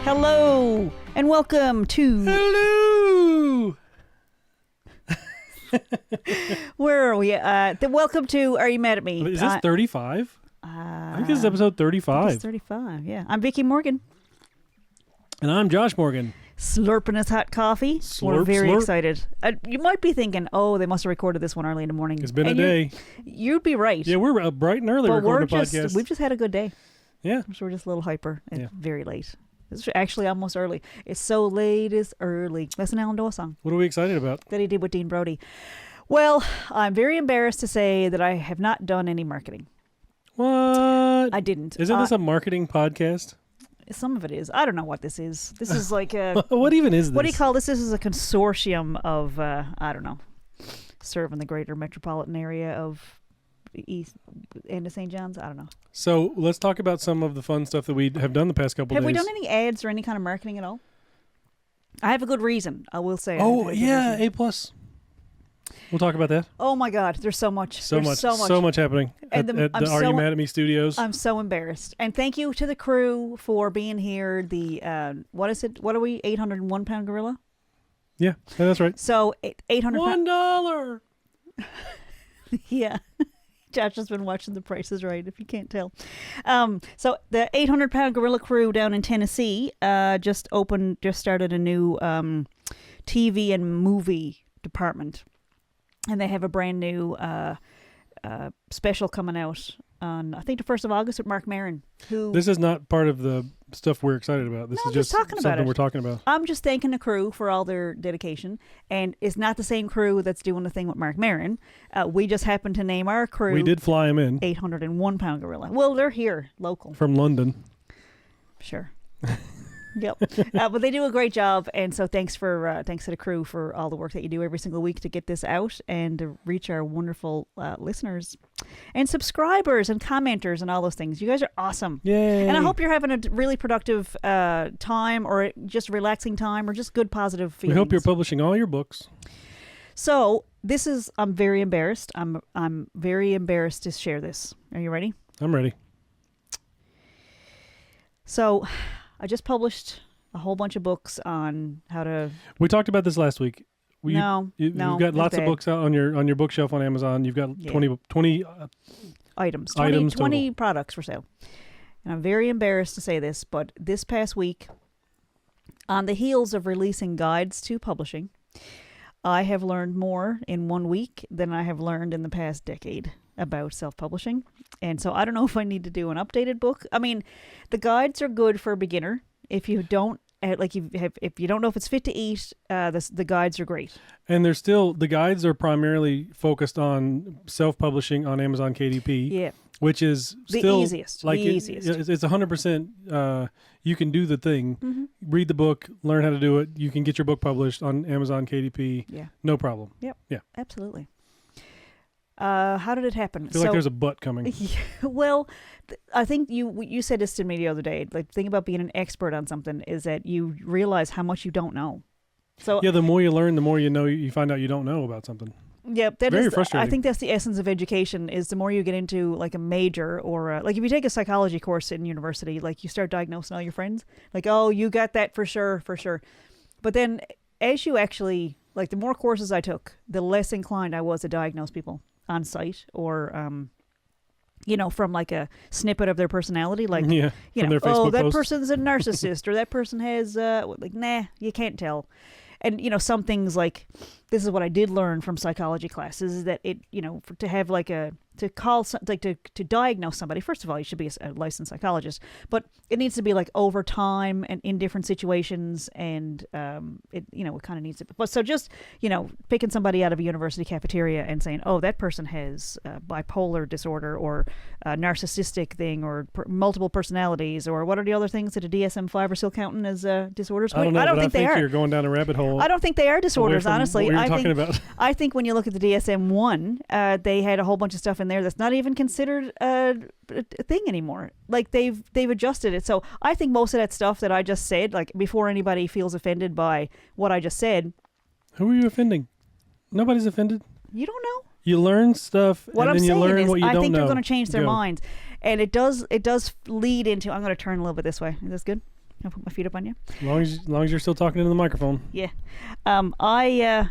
Hello, and welcome to... Hello! Where are we? Welcome to Are You Mad at Me? Is this 35? I think this is episode 35. It's 35, yeah. I'm Vickie Morgan. And I'm Josh Morgan. Slurping his hot coffee. Slurp, We're very slurp. excited. You might be thinking, oh, they must have recorded this one early in the morning. It's been and a day. You'd be right. Yeah, we're up bright and early but recording a podcast. We've just had a good day. Yeah. So we're just a little hyper and Yeah. very late. It's actually almost early. It's so late, it's early. That's an Alan Doyle song What are we excited about? that he did with Dean Brody. Well, I'm very embarrassed to say that I have not done any marketing. What? I didn't. Isn't this a marketing podcast? Some of it is. I don't know what this is. This is like a... What even is this? What do you call this? This is a consortium of, I don't know, serving the greater metropolitan area of East End of St. John's. I don't know. So let's talk about some of the fun stuff that we have done the past couple Have days. we done any ads or any kind of marketing at all? I have a good reason, I will say. Oh, yeah, A+. We'll talk about that. Oh, my God. There's so much. So much happening at the Are You Mad at Me studios. I'm so embarrassed. And thank you to the crew for being here. The, what is it? What are we? 801-pound gorilla? Yeah, that's right. So 800 $1. Yeah. Josh has been watching The Price is Right, if you can't tell. So the 800-pound gorilla crew down in Tennessee just started a new TV and movie department. And they have a brand new special coming out on, I think, the 1st of August with Mark Maron. This is not part of the stuff we're excited about. This is just something we're talking about. I'm just thanking the crew for all their dedication. And it's not the same crew that's doing the thing with Mark Maron. We just happened to name our crew. We did fly him in. 801-pound gorilla. Well, they're here, local. From London. Sure. Yep. But they do a great job, and so thanks to the crew for all the work that you do every single week to get this out and to reach our wonderful listeners and subscribers and commenters and all those things. You guys are awesome. Yay. And I hope you're having a really productive time, or just relaxing time, or just good positive feelings. We hope you're publishing all your books. So I'm very embarrassed. I'm very embarrassed to share this. Are you ready? I'm ready. So I just published a whole bunch of books on how to... We talked about this last week. You've got lots of books out on your bookshelf on Amazon. You've got 20 items. 20 products for sale. And I'm very embarrassed to say this, but this past week, on the heels of releasing guides to publishing, I have learned more in 1 week than I have learned in the past decade about self-publishing. And so I don't know if I need to do an updated book. I mean, the guides are good for a beginner. If you don't if you don't know if it's fit to eat, the guides are great. And the guides are primarily focused on self-publishing on Amazon KDP. Yeah. Which is the easiest. It's 100%. You can do the thing, read the book, learn how to do it. You can get your book published on Amazon KDP. Yeah. No problem. Yep. Yeah. Absolutely. How did it happen? I feel like there's a butt coming. Well, I think you said this to me the other day. Like, the thing about being an expert on something is that you realize how much you don't know. So yeah, the more you learn, the more you know. You find out you don't know about something. Yeah, very frustrating. I think that's the essence of education. Is the more you get into like a major or like if you take a psychology course in university, like you start diagnosing all your friends. Like, oh, you got that for sure. But then as you actually the more courses I took, the less inclined I was to diagnose people on site or from like a snippet of their personality, like their Facebook that post. person's a narcissist or that person has nah, you can't tell. And some things like this is what I did learn from psychology classes is that it to have to diagnose somebody, first of all you should be a licensed psychologist, but it needs to be like over time and in different situations, and it kind of needs to. But so just picking somebody out of a university cafeteria and saying, oh, that person has bipolar disorder or narcissistic thing or multiple personalities, or what are the other things that a DSM-5 are still counting as disorders? I don't know. I don't think they are. You're going down a rabbit hole. I don't think they are disorders, honestly. What talking about. I think when you look at the DSM-1, they had a whole bunch of stuff in there that's not even considered a thing anymore. Like they've adjusted it. So I think most of that stuff that I just said, like before anybody feels offended by what I just said. Who are you offending? Nobody's offended. You don't know. You learn stuff, what and I'm then you learn is, what you don't know. I think they're going to change their minds, and it does lead into. I'm going to turn a little bit this way. Is this good? I'll put my feet up on you. As long as you're still talking into the microphone. Yeah. I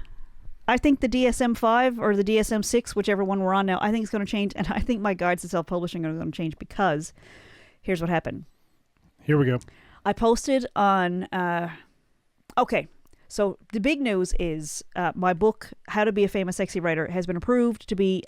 think the DSM-5 or the DSM-6, whichever one we're on now, I think it's going to change. And I think my guides to self-publishing are going to change because here's what happened. Here we go. I posted on... okay. So the big news is my book, How to Be a Famous Sexy Writer, has been approved to be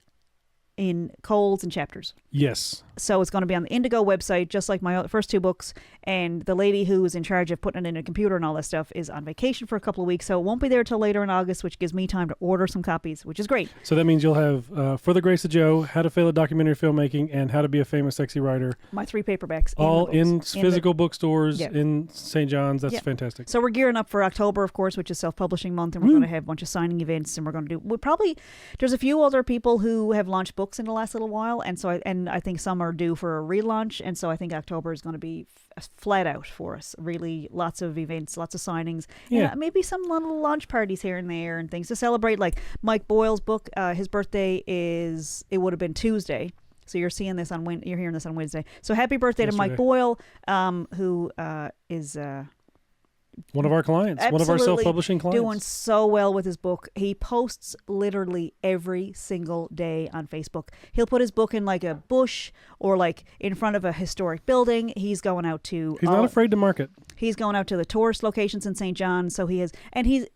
in Coles and Chapters. Yes. So it's going to be on the Indigo website, just like my first two books. And the lady who is in charge of putting it in a computer and all that stuff is on vacation for a couple of weeks. So it won't be there till later in August, which gives me time to order some copies, which is great. So that means you'll have For the Grace of Joe, How to Fail at Documentary Filmmaking, and How to Be a Famous Sexy Writer. My 3 paperbacks. All in physical bookstores Yep. in St. John's. That's Yep. fantastic. So we're gearing up for October, of course, which is self-publishing month. And we're going to have a bunch of signing events. And we're going to do... There's a few other people who have launched books in the last little while. And so I think some are due for a relaunch. And so I think October is going to be flat out for us. Really lots of events, lots of signings. Yeah. And maybe some little launch parties here and there and things to celebrate. Like Mike Boyle's book, his birthday it would have been Tuesday. So you're hearing this on Wednesday. So happy birthday to Mike Boyle, who is... one of our clients, one of our self-publishing clients. Doing so well with his book. He posts literally every single day on Facebook. He'll put his book in like a bush or like in front of a historic building. He's going out to... He's not afraid to market. He's going out to the tourist locations in St. John. So he is... And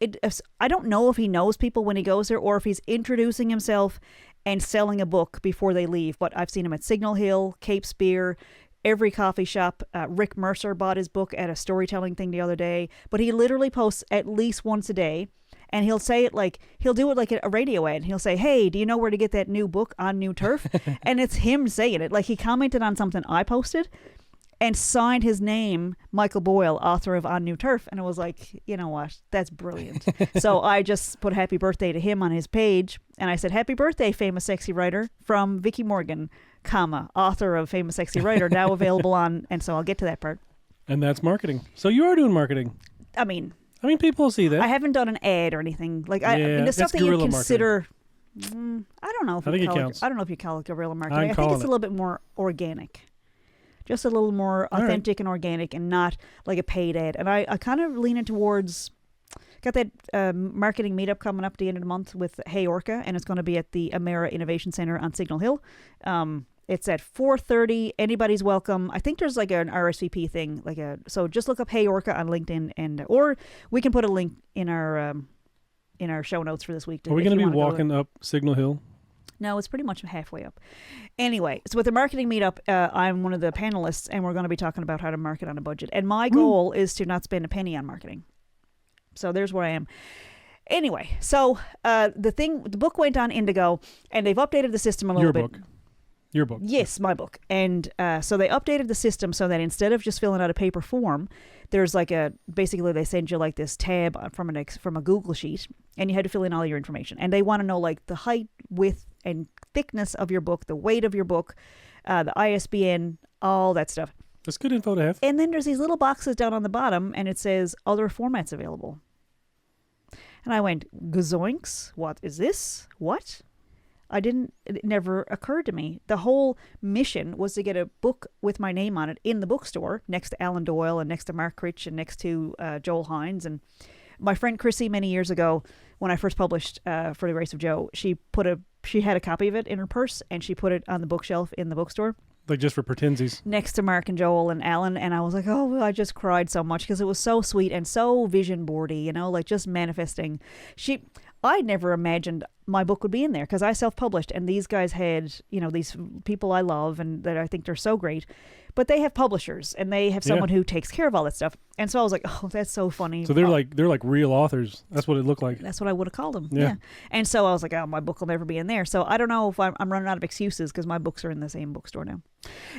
I don't know if he knows people when he goes there or if he's introducing himself and selling a book before they leave. But I've seen him at Signal Hill, Cape Spear... every coffee shop. Rick Mercer bought his book at a storytelling thing the other day. But he literally posts at least once a day. And he'll say it like, he'll do it like a radio ad. He'll say, hey, do you know where to get that new book on New Turf? And it's him saying it. Like he commented on something I posted and signed his name, Michael Boyle, author of On New Turf. And it was like, you know what? That's brilliant. So I just put happy birthday to him on his page. And I said, happy birthday, famous sexy writer, from Vickie Morgan, author of Famous Sexy Writer, now available on... And so I'll get to that part. And that's marketing. So you are doing marketing. I mean, people will see that. I haven't done an ad or anything. Like I mean, the stuff that you consider... I don't know if it counts. I don't know if you call it guerrilla marketing. I think it's a little bit more organic. Just a little more authentic and organic and not like a paid ad. And I kind of lean it towards... Got that marketing meetup coming up at the end of the month with Hey Orca, and it's going to be at the Amera Innovation Center on Signal Hill. It's at 4:30. Anybody's welcome. I think there's like an RSVP thing, so just look up Hey Orca on LinkedIn, or we can put a link in our show notes for this week. Are we going to be walking up Signal Hill? No, it's pretty much halfway up. Anyway, so with the marketing meetup, I'm one of the panelists, and we're going to be talking about how to market on a budget. And my goal is to not spend a penny on marketing. So there's where I am. Anyway, so the book went on Indigo, and they've updated the system a little bit. Your book. Yes, my book. And so they updated the system so that instead of just filling out a paper form, there's basically they send you like this tab from a Google sheet, and you had to fill in all your information. And they want to know like the height, width, and thickness of your book, the weight of your book, the ISBN, all that stuff. That's good info to have. And then there's these little boxes down on the bottom, and it says other formats available. And I went, gazoinks, what is this? What? It never occurred to me. The whole mission was to get a book with my name on it in the bookstore next to Alan Doyle and next to Mark Critch and next to Joel Hines. And my friend Chrissy, many years ago, when I first published For the Grace of Joe, she had a copy of it in her purse, and she put it on the bookshelf in the bookstore. Like just for pretensies. Next to Mark and Joel and Alan. And I was like, oh, I just cried so much because it was so sweet and so vision boardy, like just manifesting. I never imagined my book would be in there because I self-published, and these guys had, these people I love and that I think they're so great, but they have publishers and they have someone who takes care of all that stuff. And so I was like, oh, that's so funny. So they're like real authors. That's what it looked like. That's what I would have called them. Yeah. And so I was like, oh, my book will never be in there. So I don't know if I'm running out of excuses because my books are in the same bookstore now.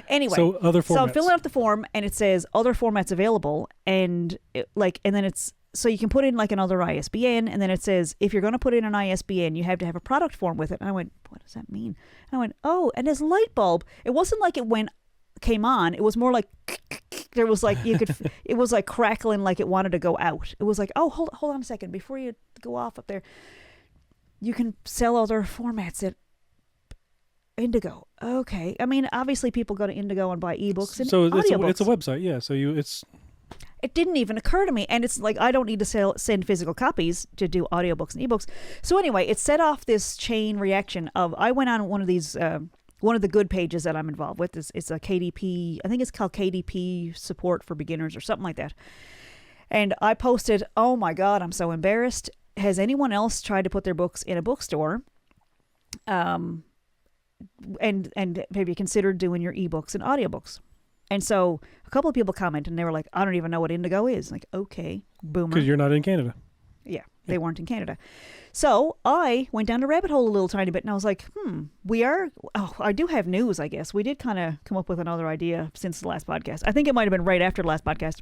Anyway, so other formats. So I'm filling out the form, and it says other formats available, and then it's. So you can put in like another ISBN, and then it says, if you're going to put in an ISBN, you have to have a product form with it. And I went, what does that mean? And I went, oh, and this light bulb, it wasn't like it came on. It was more like, there was like, it was like crackling like it wanted to go out. It was like, oh, hold on a second. Before you go off up there, you can sell other formats at Indigo. Okay. I mean, obviously people go to Indigo and buy ebooks and so audiobooks. it's a website. Yeah. So It didn't even occur to me. And it's like, I don't need to send physical copies to do audiobooks and ebooks. So anyway, it set off this chain reaction of, I went on one of these, one of the good pages that I'm involved with. It's a KDP, I think it's called KDP Support for Beginners or something like that. And I posted, oh my God, I'm so embarrassed. Has anyone else tried to put their books in a bookstore? And maybe considered doing your ebooks and audiobooks. And so a couple of people commented and they were like, I don't even know what Indigo is. Like, okay, boomer. Because you're not in Canada. Yeah, they weren't in Canada. So I went down the rabbit hole a little tiny bit and I was like, I do have news, I guess. We did kind of come up with another idea since the last podcast. I think it might have been right after the last podcast.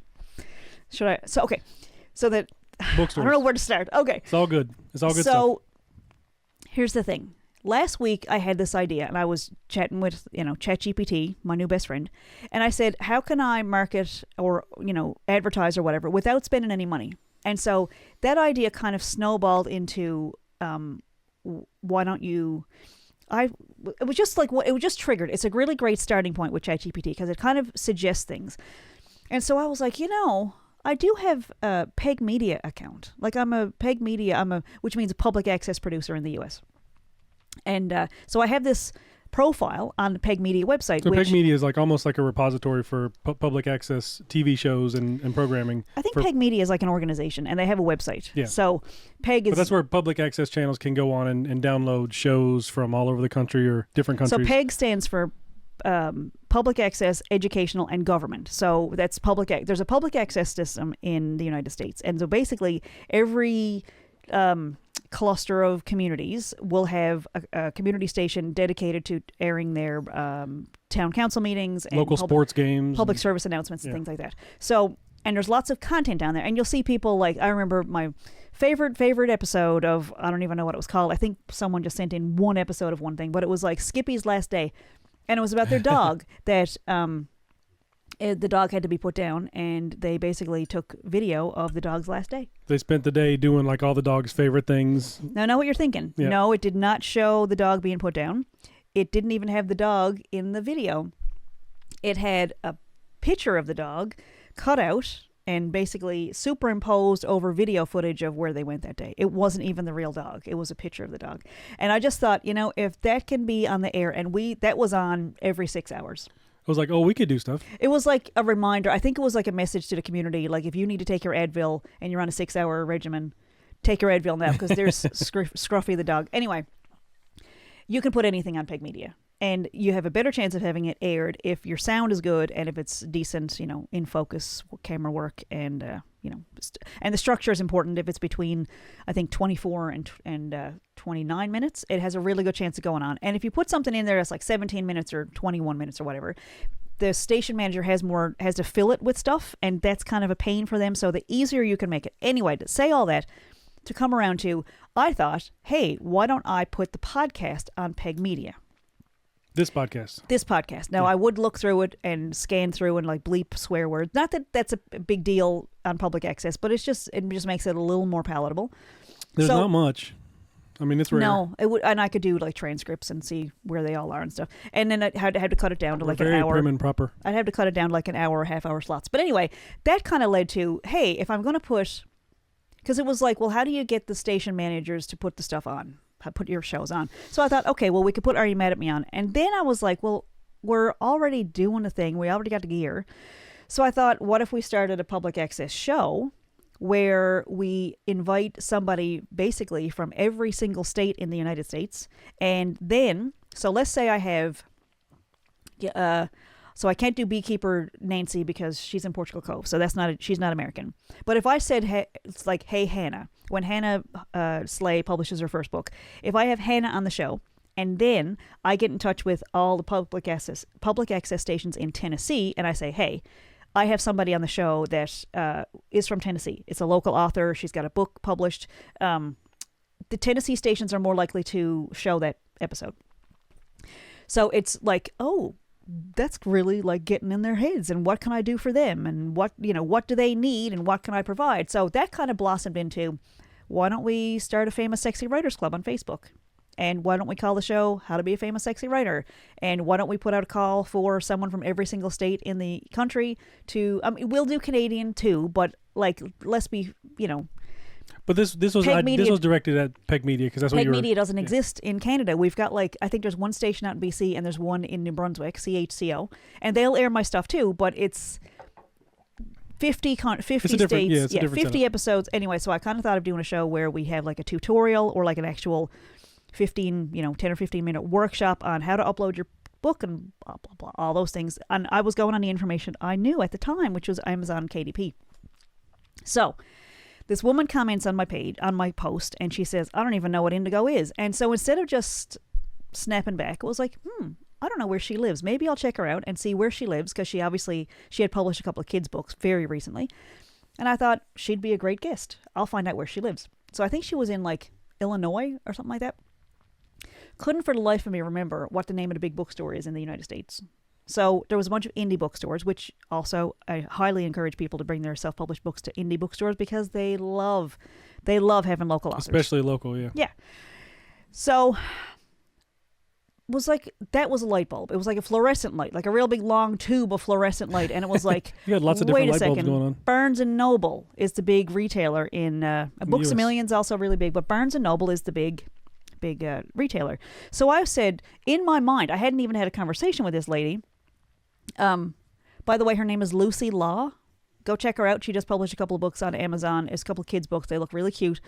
So that, Bookstores. I don't know where to start. Okay. It's all good. It's all good stuff. So here's the thing. Last week I had this idea and I was chatting with, ChatGPT, my new best friend. And I said, how can I market or, advertise or whatever without spending any money? And so that idea kind of snowballed into, why don't you, it was just triggered. It's a really great starting point with ChatGPT because it kind of suggests things. And so I was like, I do have a Peg Media account. Like I'm a Peg Media, which means a public access producer in the U.S. And so I have this profile on the Peg Media website. So Peg Media is like almost like a repository for public access TV shows and programming. I think Peg Media is like an organization, and they have a website. Yeah. So Peg is... But that's where public access channels can go on and download shows from all over the country or different countries. So Peg stands for public access, educational, and government. So that's there's a public access system in the United States. And so basically every... cluster of communities will have a community station dedicated to airing their town council meetings and local sports games, public service announcements and things like that. So, and there's lots of content down there, and you'll see people like, I remember my favorite episode of, I don't even know what it was called. I think someone just sent in one episode of one thing, but it was like Skippy's Last Day, and it was about their dog that the dog had to be put down, and they basically took video of the dog's last day. They spent the day doing like all the dog's favorite things. Now, know what you're thinking. Yeah. No, it did not show the dog being put down. It didn't even have the dog in the video. It had a picture of the dog cut out and basically superimposed over video footage of where they went that day. It wasn't even the real dog. It was a picture of the dog. And I just thought, if that can be on the air, and that was on every 6 hours. I was like, oh, we could do stuff. It was like a reminder. I think it was like a message to the community. Like, if you need to take your Advil and you're on a 6-hour regimen, take your Advil now because there's Scruffy the dog. Anyway, you can put anything on Peg Media. And you have a better chance of having it aired if your sound is good and if it's decent, in focus, camera work, and, and the structure is important. If it's between, I think, 24 and 29 minutes, it has a really good chance of going on. And if you put something in there that's like 17 minutes or 21 minutes or whatever, the station manager has to fill it with stuff, and that's kind of a pain for them. So the easier you can make it. Anyway, to say all that, to come around to, I thought, hey, why don't I put the podcast on Peg Media? This podcast. Now, I would look through it and scan through and like bleep swear words. Not that that's a big deal on public access, but it just makes it a little more palatable. There's not much. I mean, it's rare. No, it would, and I could do like transcripts and see where they all are and stuff. And then I had to cut it down to like an hour. Very prim and proper. I'd have to cut it down to like an hour or half-hour slots. But anyway, that kind of led to, hey, if I'm going to put, because it was like, well, how do you get the station managers to put the stuff on? Put your shows on. So I thought, okay, well, we could put Are You Mad at Me on. And then I was like, well, we're already doing the thing. We already got the gear. So I thought, what if we started a public access show where we invite somebody basically from every single state in the United States? And then, so let's say I have, so I can't do Beekeeper Nancy because she's in Portugal Cove. So she's not American. But if I said, it's like, hey, Hannah, when Hannah Slay publishes her first book, if I have Hannah on the show, and then I get in touch with all the public access stations in Tennessee, and I say, hey, I have somebody on the show that is from Tennessee. It's a local author. She's got a book published. The Tennessee stations are more likely to show that episode. So it's like, oh, that's really like getting in their heads, and what can I do for them, and what do they need, and what can I provide? So that kind of blossomed into, why don't we start a Famous Sexy Writers Club on Facebook? And why don't we call the show How to Be a Famous Sexy Writer? And why don't we put out a call for someone from every single state in the country to, we'll do Canadian too, but like, let's be, But this was directed at Peg Media because that's what Peg you were. Media doesn't exist in Canada. We've got I think there's one station out in BC and there's one in New Brunswick, CHCO, and they'll air my stuff too, but it's 50 states, 50 setup. episodes. Anyway, so I kind of thought of doing a show where we have like a tutorial or like an actual 10 or 15 minute workshop on how to upload your book and blah, blah, blah, all those things. And I was going on the information I knew at the time, which was Amazon KDP. So this woman comments on my post, and she says, I don't even know what Indigo is. And so instead of just snapping back, it was like, I don't know where she lives. Maybe I'll check her out and see where she lives, because she had published a couple of kids' books very recently. And I thought she'd be a great guest. I'll find out where she lives. So I think she was in like Illinois or something like that. Couldn't for the life of me remember what the name of the big bookstore is in the United States. So there was a bunch of indie bookstores, which also I highly encourage people to bring their self-published books to indie bookstores because they love having local authors. Especially local, yeah. Yeah. So that was a light bulb. It was like a fluorescent light, like a real big long tube of fluorescent light. And it was like, you had lots of different light bulbs going on. Barnes & Noble is the big retailer in Books US. A Million's also really big, but Barnes & Noble is the big retailer. So I said, in my mind, I hadn't even had a conversation with this lady. By the way, her name is Lucy Law. Go check her out. She just published a couple of books on Amazon. It's a couple of kids' books. They look really cute.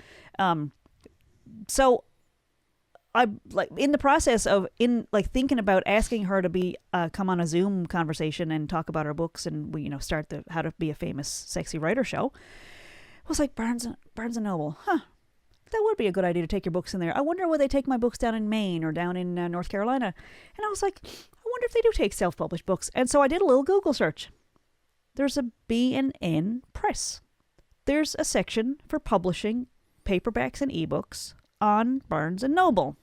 So I in the process of thinking about asking her to be come on a Zoom conversation and talk about her books, and we start the How to Be a Famous Sexy Writer show. I was like, Barnes & Noble, that would be a good idea to take your books in there. I wonder would they take my books down in Maine or down in North Carolina. And I was like, I wonder if they do take self-published books. And so I did a little Google search. There's a B&N Press. There's a section for publishing paperbacks and ebooks on Barnes & Noble.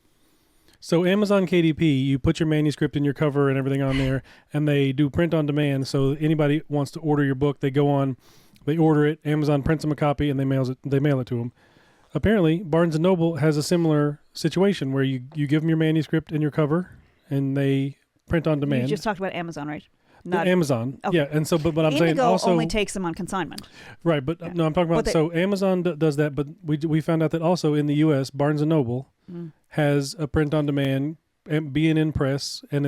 So Amazon KDP, you put your manuscript and your cover and everything on there, and they do print on demand. So anybody wants to order your book, they go on, they order it, Amazon prints them a copy, and they mail it to them. Apparently, Barnes & Noble has a similar situation where you give them your manuscript and your cover, and they print on demand. You just talked about Amazon, right? Not Amazon. Okay. Yeah, and so, but I'm saying also... only takes them on consignment. Right, but no, I'm talking about... So Amazon does that, but we found out that also in the U.S., Barnes & Noble has a print on demand, B&N Press, and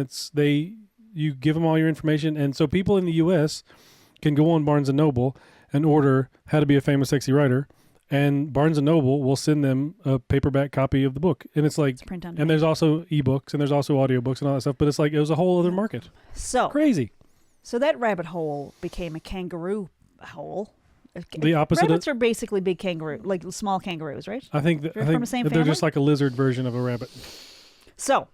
you give them all your information, and so people in the U.S. can go on Barnes & Noble and order How to Be a Famous Sexy Writer, and Barnes & Noble will send them a paperback copy of the book. And it's like, and there's also ebooks and there's also audiobooks and all that stuff, but it's like, it was a whole other market. So crazy. So that rabbit hole became a kangaroo hole. The opposite. Rabbits are basically big kangaroo, like small kangaroos, right? I think from the same they're family? just like a lizard version of a rabbit. So,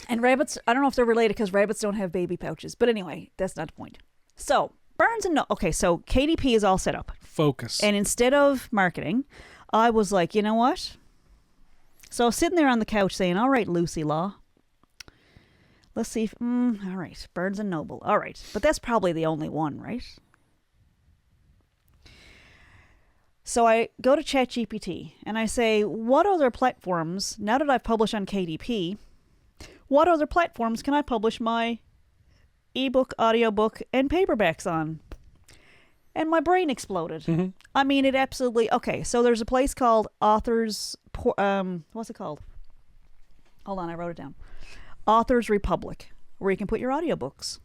and rabbits, I don't know if they're related because rabbits don't have baby pouches, but anyway, that's not the point. So, Barnes & Noble, okay, so KDP is all set up. Focus. And instead of marketing, I was like, you know what? So I was sitting there on the couch saying, all right, Lucy Law. Let's see if, all right, Barnes & Noble. All right. But that's probably the only one, right? So I go to ChatGPT and I say, what other platforms, now that I've published on KDP, what other platforms can I publish my ebook, audiobook, and paperbacks on? And my brain exploded. Mm-hmm. I mean, it absolutely... Okay, so there's a place called Authors... what's it called? Hold on, I wrote it down. Authors Republic, where you can put your audiobooks.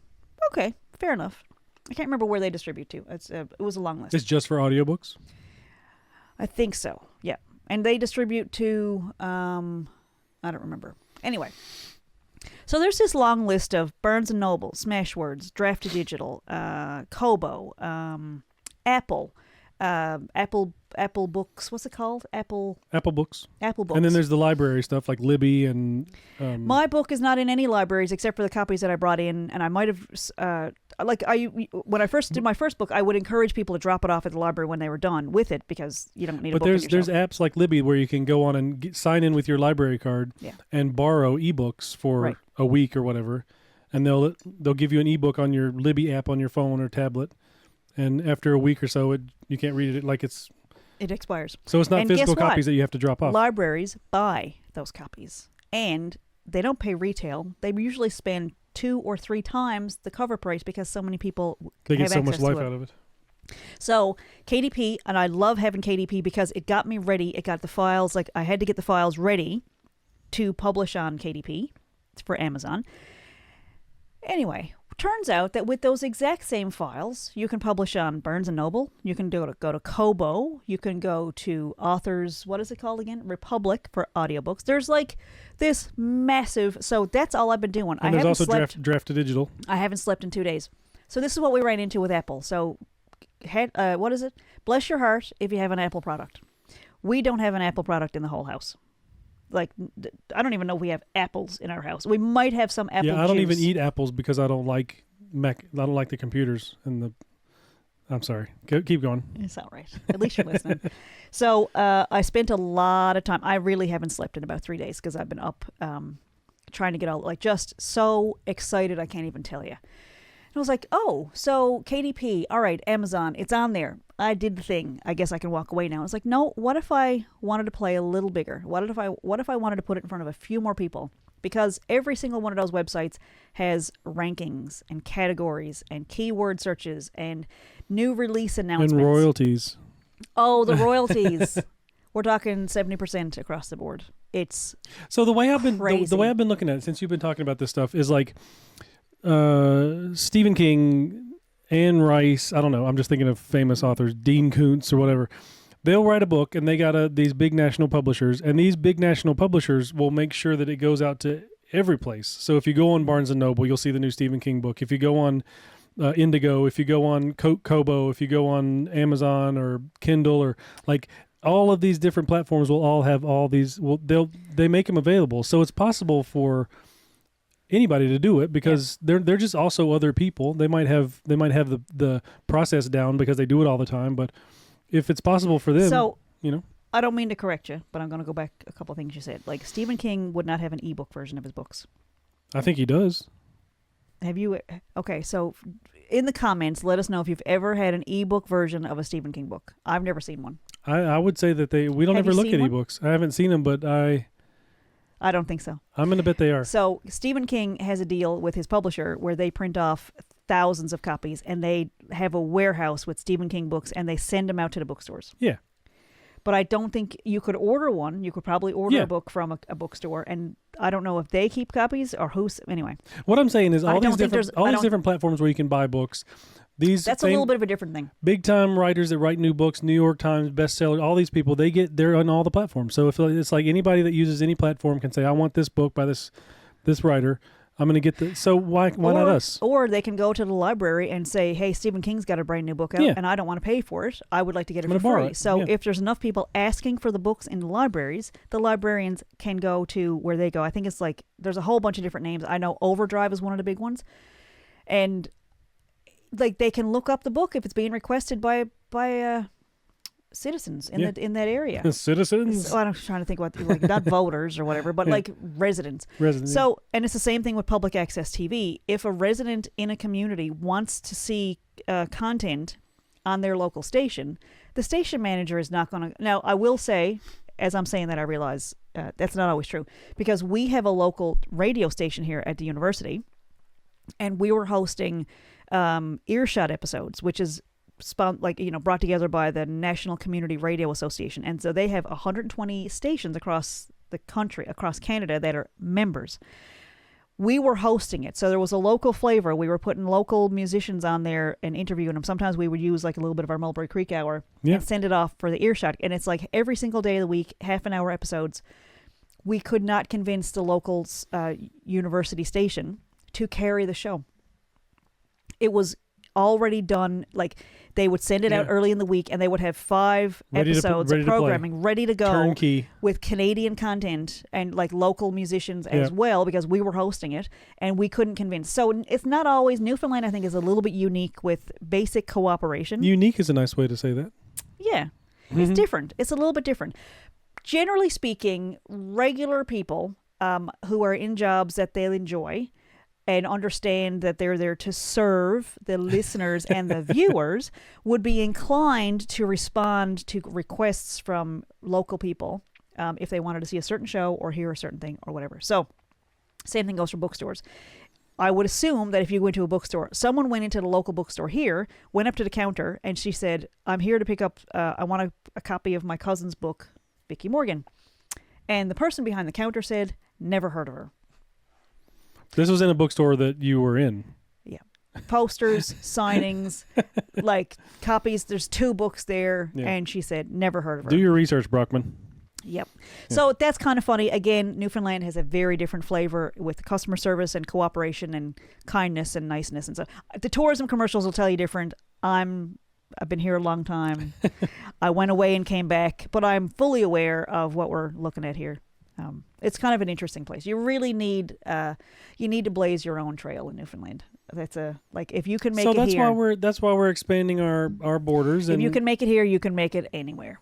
Okay, fair enough. I can't remember where they distribute to. It was a long list. It's just for audiobooks? I think so, yeah. And they distribute to... I don't remember. Anyway... So there's this long list of Barnes & Noble, Smashwords, Draft to Digital, Kobo, Apple, Apple Books. What's it called? Apple Books. Apple Books. And then there's the library stuff like Libby and... My book is not in any libraries except for the copies that I brought in, and I might have... when I first did my first book, I would encourage people to drop it off at the library when they were done with it because you don't need a book. But there's apps like Libby where you can go on and sign in with your library card and borrow ebooks for a week or whatever, and they'll give you an ebook on your Libby app on your phone or tablet, and after a week or so, you can't read it like it's It expires. So it's not And physical guess what? copies that you have to drop off. Libraries buy those copies, and they don't pay retail. They usually spend 2 or 3 times the cover price because so many people They get have so much access to life it. out of it. So KDP, and I love having KDP because it got me ready. It got the files, like I had to get the files ready to publish on KDP for Amazon. Anyway, turns out that with those exact same files, you can publish on Barnes & Noble. You can go to Kobo. You can go to Authors, what is it called again? Republic for audiobooks. There's like this massive, so that's all I've been doing. And there's also draft to digital. I haven't slept in 2 days. So this is what we ran into with Apple. So what is it? Bless your heart if you have an Apple product. We don't have an Apple product in the whole house. Like, I don't even know if we have apples in our house. We might have some apple juice. Yeah, I don't even eat apples because I don't like Mac. I don't like the computers and the. I'm sorry. Keep going. It's all right. At least you're listening. So I spent a lot of time. I really haven't slept in about 3 days because I've been up trying to get all, like, just so excited I can't even tell you. And I was like, oh, so KDP, all right, Amazon, it's on there. I did the thing. I guess I can walk away now. I was like, no, what if I wanted to play a little bigger? What if I wanted to put it in front of a few more people? Because every single one of those websites has rankings and categories and keyword searches and new release announcements. And royalties. Oh, the royalties. We're talking 70% across the board. It's so the way I've been crazy. The way I've been looking at it since you've been talking about this stuff is like Stephen King, Anne Rice, I don't know, I'm just thinking of famous authors, Dean Koontz or whatever. They'll write a book and they got these big national publishers, and these big national publishers will make sure that it goes out to every place. So if you go on Barnes & Noble, you'll see the new Stephen King book. If you go on Indigo, if you go on Kobo, if you go on Amazon or Kindle, or like all of these different platforms will all have all these, they make them available. So it's possible for anybody to do it because they're just also other people. They might have the process down because they do it all the time, but if it's possible for them, so, you know. I don't mean to correct you, but I'm going to go back a couple of things you said. Like, Stephen King would not have an ebook version of his books. I think he does. Have you? Okay, so in the comments, let us know if you've ever had an ebook version of a Stephen King book. I've never seen one. I would say that we don't ever look at ebooks. I haven't seen them, but I don't think so. I'm going to bet they are. So Stephen King has a deal with his publisher where they print off thousands of copies, and they have a warehouse with Stephen King books, and they send them out to the bookstores. Yeah. But I don't think you could order one. You could probably order a book from a bookstore, and I don't know if they keep copies or who's. Anyway. What I'm saying is all these different platforms where you can buy books. That's a little bit of a different thing. Big time writers that write new books, New York Times bestsellers, all these people, they're on all the platforms. So if it's like anybody that uses any platform can say, I want this book by this writer. I'm going to get the. So why not us? Or they can go to the library and say, hey, Stephen King's got a brand new book out, and I don't want to pay for it. I would like to get it for free. So if there's enough people asking for the books in the libraries, the librarians can go to where they go. I think it's like there's a whole bunch of different names. I know Overdrive is one of the big ones, and like they can look up the book if it's being requested by citizens in that area. Citizens. So I'm trying to think what, like, not voters or whatever, but like residents. So, and it's the same thing with public access TV. If a resident in a community wants to see content on their local station, the station manager is not going to. Now, I will say, as I'm saying that, I realize that's not always true, because we have a local radio station here at the university, and we were hosting Earshot episodes, which is brought together by the National Community Radio Association. And so they have 120 stations across the country, across Canada, that are members. We were hosting it. So there was a local flavor. We were putting local musicians on there and interviewing them. Sometimes we would use like a little bit of our Mulberry Creek hour and send it off for the Earshot. And it's like every single day of the week, half-an-hour episodes. We could not convince the local university station to carry the show. It was already done. Like, they would send it out early in the week, and they would have 5 episodes of programming ready to go, turnkey, with Canadian content and like local musicians as well, because we were hosting it and we couldn't convince. So it's not always. Newfoundland, I think, is a little bit unique with basic cooperation. Unique is a nice way to say that. Yeah. It's different. It's a little bit different. Generally speaking, regular people who are in jobs that they enjoy and understand that they're there to serve the listeners and the viewers would be inclined to respond to requests from local people if they wanted to see a certain show or hear a certain thing or whatever. So same thing goes for bookstores. I would assume that if you go into a bookstore, someone went into the local bookstore here, went up to the counter, and she said, I'm here to pick up, I want a copy of my cousin's book, Vickie Morgan. And the person behind the counter said, never heard of her. This was in a bookstore that you were in. Yeah. Posters, signings, like copies. There's 2 books there. Yeah. And she said, never heard of her. Do your research, Brockman. Yep. Yeah. So that's kind of funny. Again, Newfoundland has a very different flavor with customer service and cooperation and kindness and niceness. And so the tourism commercials will tell you different. I've been here a long time. I went away and came back, but I'm fully aware of what we're looking at here. It's kind of an interesting place. You really need to blaze your own trail in Newfoundland. That's if you can make it here. So that's why we're expanding our borders. If you can make it here, you can make it anywhere.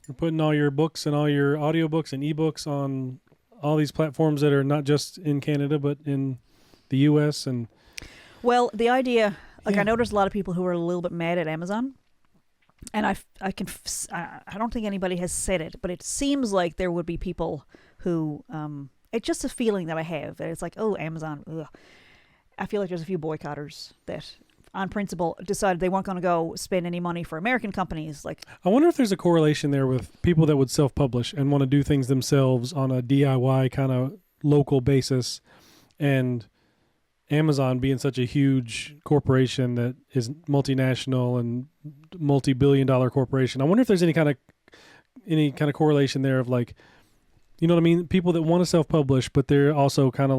You're putting all your books and all your audiobooks and ebooks on all these platforms that are not just in Canada but in the U.S. and. Well, the idea, I know there's a lot of people who are a little bit mad at Amazon. And I don't think anybody has said it, but it seems like there would be people who, it's just a feeling that I have, that it's like, oh, Amazon, ugh. I feel like there's a few boycotters that, on principle, decided they weren't going to go spend any money for American companies. I wonder if there's a correlation there with people that would self-publish and want to do things themselves on a DIY kind of local basis, and Amazon being such a huge corporation that is multinational and multi-billion-dollar corporation. I wonder if there's any kind of correlation there of you know what I mean? People that want to self-publish, but they're also kind of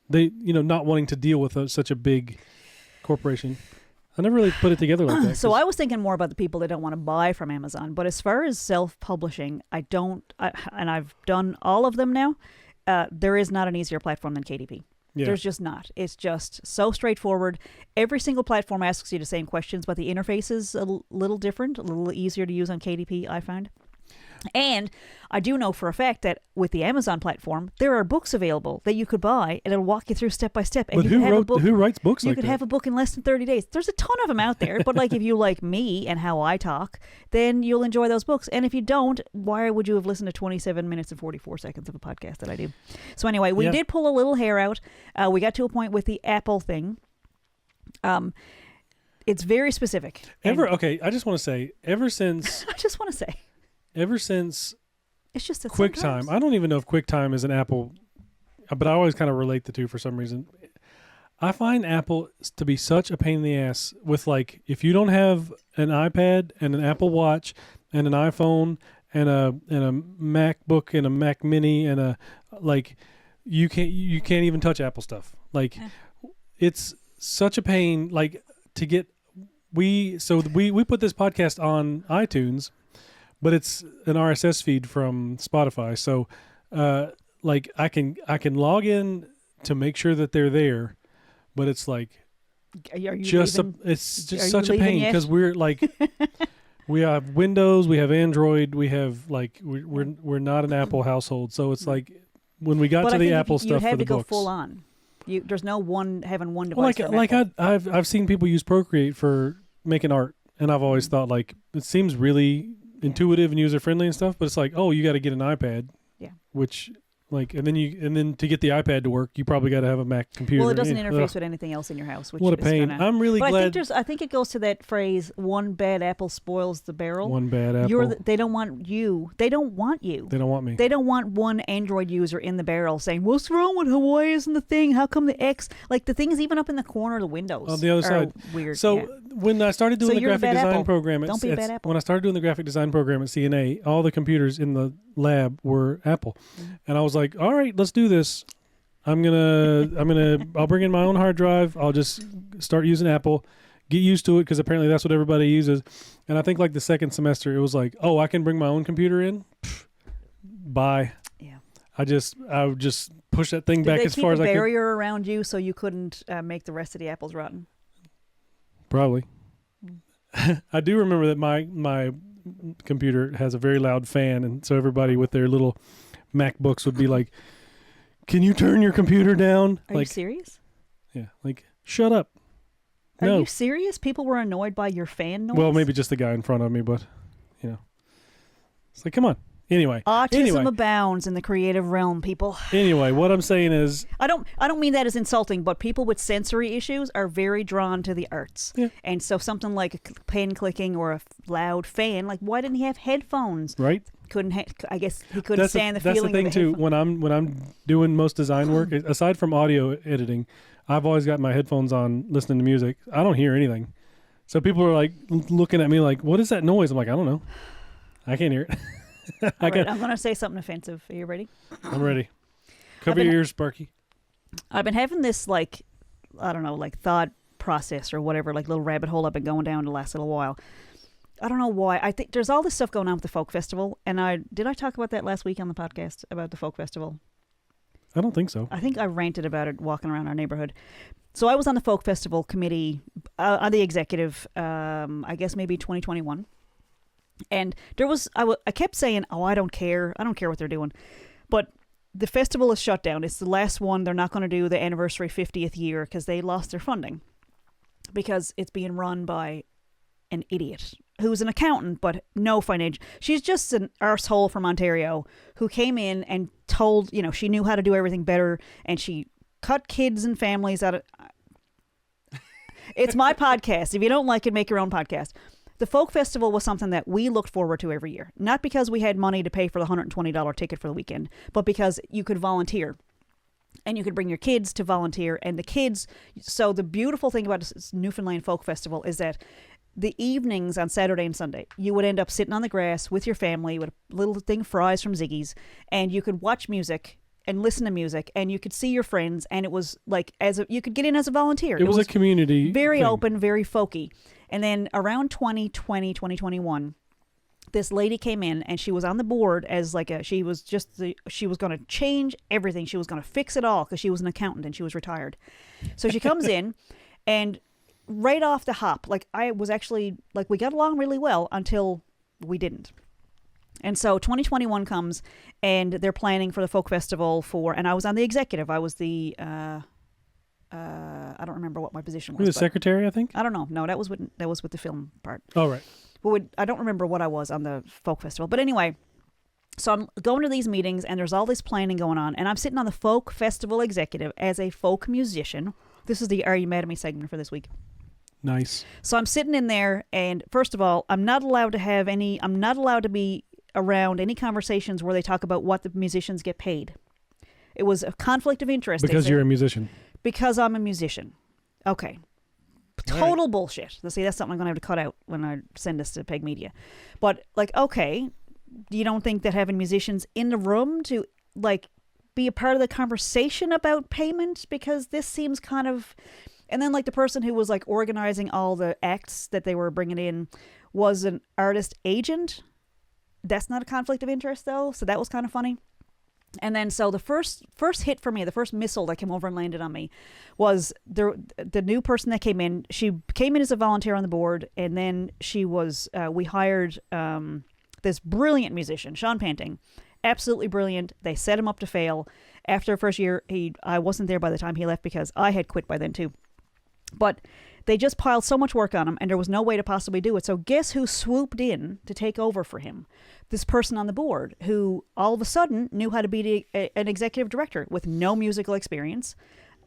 not wanting to deal with such a big corporation. I never really put it together like that. So I was thinking more about the people that don't want to buy from Amazon. But as far as self-publishing, and I've done all of them now, there is not an easier platform than KDP. Yeah. There's just not. It's just so straightforward. Every single platform asks you the same questions, but the interface is a little different, a little easier to use on KDP, I find. And I do know for a fact that with the Amazon platform, there are books available that you could buy, and it'll walk you through step by step. And but who writes books like that? You could have a book in less than 30 days. There's a ton of them out there, but if you like me and how I talk, then you'll enjoy those books. And if you don't, why would you have listened to 27 minutes and 44 seconds of a podcast that I do? So anyway, we did pull a little hair out. We got to a point with the Apple thing. It's very specific. I just want to say, ever since it's just QuickTime, I don't even know if QuickTime is an Apple, but I always kind of relate the two for some reason. I find Apple to be such a pain in the ass with if you don't have an iPad and an Apple Watch and an iPhone and a MacBook and a Mac Mini and you can't even touch Apple stuff. It's such a pain to get. We put this podcast on iTunes, but it's an RSS feed from Spotify. So, I can log in to make sure that they're there, but it's it's just such a pain because we're we have Windows, we have Android, we have we're not an Apple household. So it's when we got to the Apple stuff for the books, you had to go full on. There's no having one device. I've seen people use Procreate for making art, and I've always thought it seems really intuitive and user friendly and stuff, but it's you got to get an iPad. Yeah. Which and then to get the iPad to work, you probably got to have a Mac computer. Well, it doesn't interface with anything else in your house. Which what a pain! I'm really glad. I think it goes to that phrase: "One bad apple spoils the barrel." One bad apple. They don't want you. They don't want you. They don't want me. They don't want one Android user in the barrel saying, "What's wrong with Hawaii? Isn't the thing? How come the X?" The things even up in the corner of the windows on the other side. Weird. So when I started doing the graphic design program, don't be a bad apple. When I started doing the graphic design program at CNA, all the computers in the lab were Apple, and I was like, "All right, let's do this. I'll bring in my own hard drive. I'll just start using Apple, get used to it because apparently that's what everybody uses." And I think the second semester, it was oh, I can bring my own computer in. Pfft, bye. Yeah. I would just push that thing back as far as I could. Did they keep a barrier around you so you couldn't make the rest of the apples rotten? Probably. I do remember that my computer has a very loud fan, and so everybody with their little MacBooks would be can you turn your computer down? Are you serious? Yeah, like, shut up. Are No. you serious? People were annoyed by your fan noise? Well, maybe just the guy in front of me, but, it's like, come on. Anyway. Autism abounds in the creative realm, people. Anyway, what I'm saying is... I don't mean that as insulting, but people with sensory issues are very drawn to the arts. Yeah. And so something like a pen clicking or a loud fan, like, why didn't he have headphones? Right. I guess he couldn't stand the feeling That's the thing, of too. When I'm doing most design work, aside from audio editing, I've always got my headphones on listening to music. I don't hear anything. So people are, like, looking at me like, what is that noise? I'm like, I don't know. I can't hear it. All right, I'm going to say something offensive. Are you ready? I'm ready. Cover your ears, Sparky. I've been having this, like, I don't know, like thought process or whatever, like little rabbit hole I've been going down the last little while. I don't know why. I think there's all this stuff going on with the folk festival. And did I talk about that last week on the podcast about the folk festival? I don't think so. I think I ranted about it walking around our neighborhood. So I was on the folk festival committee, on the executive, I guess maybe 2021. And there was, I kept saying, oh, I don't care. I don't care what they're doing. But the festival is shut down. It's the last one. They're not going to do the anniversary 50th year because they lost their funding. Because it's being run by an idiot who's an accountant, but no financial. She's just an arsehole from Ontario who came in and told, she knew how to do everything better. And she cut kids and families out of... It's my podcast. If you don't like it, make your own podcast. The folk festival was something that we looked forward to every year. Not because we had money to pay for the $120 ticket for the weekend, but because you could volunteer. And you could bring your kids to volunteer. And the kids... So the beautiful thing about this Newfoundland Folk Festival is that the evenings on Saturday and Sunday, you would end up sitting on the grass with your family with a little thing of fries from Ziggy's. And you could watch music and listen to music. And you could see your friends. And it was like... you could get in as a volunteer. It was a community very thing. Open, very folky. And then around 2020, 2021, this lady came in and she was on the board as like she was going to change everything. She was going to fix it all because she was an accountant and she was retired. So she comes in and right off the hop, like I was actually, like we got along really well until we didn't. And so 2021 comes and they're planning for the folk festival and I was on the executive. I was the, I don't remember what my position was. You were the secretary, I think? I don't know. No, that was with the film part. Oh, right. But I don't remember what I was on the folk festival. But anyway, so I'm going to these meetings and there's all this planning going on. And I'm sitting on the folk festival executive as a folk musician. This is the Are You Mad at Me segment for this week. Nice. So I'm sitting in there and first of all, I'm not allowed to be around any conversations where they talk about what the musicians get paid. It was a conflict of interest. Because you're a musician. Because I'm a musician. Okay. Total bullshit. See, that's something I'm going to have to cut out when I send this to Peg Media. But, like, okay, you don't think that having musicians in the room to, like, be a part of the conversation about payment? Because this seems kind of... And then, like, the person who was, like, organizing all the acts that they were bringing in was an artist agent. That's not a conflict of interest, though, so that was kind of funny. And then, so the first hit for me, the first missile that came over and landed on me was the new person that came in. She came in as a volunteer on the board, and then she was, we hired this brilliant musician, Sean Panting. Absolutely brilliant. They set him up to fail. After the first year, I wasn't there by the time he left because I had quit by then too. But they just piled so much work on him, and there was no way to possibly do it. So guess who swooped in to take over for him? This person on the board who all of a sudden knew how to be an executive director with no musical experience,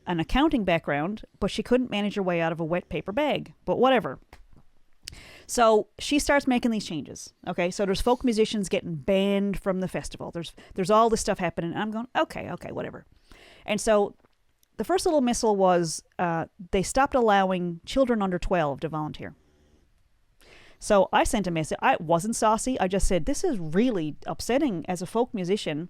an accounting background, but she couldn't manage her way out of a wet paper bag. But whatever. So she starts making these changes. Okay, so there's folk musicians getting banned from the festival. There's all this stuff happening. And I'm going, okay, whatever. And so the first little missile was they stopped allowing children under 12 to volunteer. So I sent a message. I wasn't saucy. I just said, this is really upsetting as a folk musician.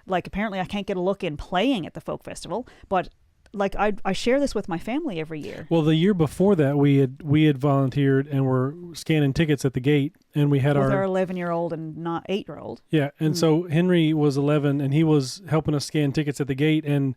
Like, apparently I can't get a look in playing at the folk festival, but like I share this with my family every year. Well, the year before that, we had volunteered and were scanning tickets at the gate, and we had our 11-year-old and not 8-year-old. Yeah, and so Henry was 11, and he was helping us scan tickets at the gate, and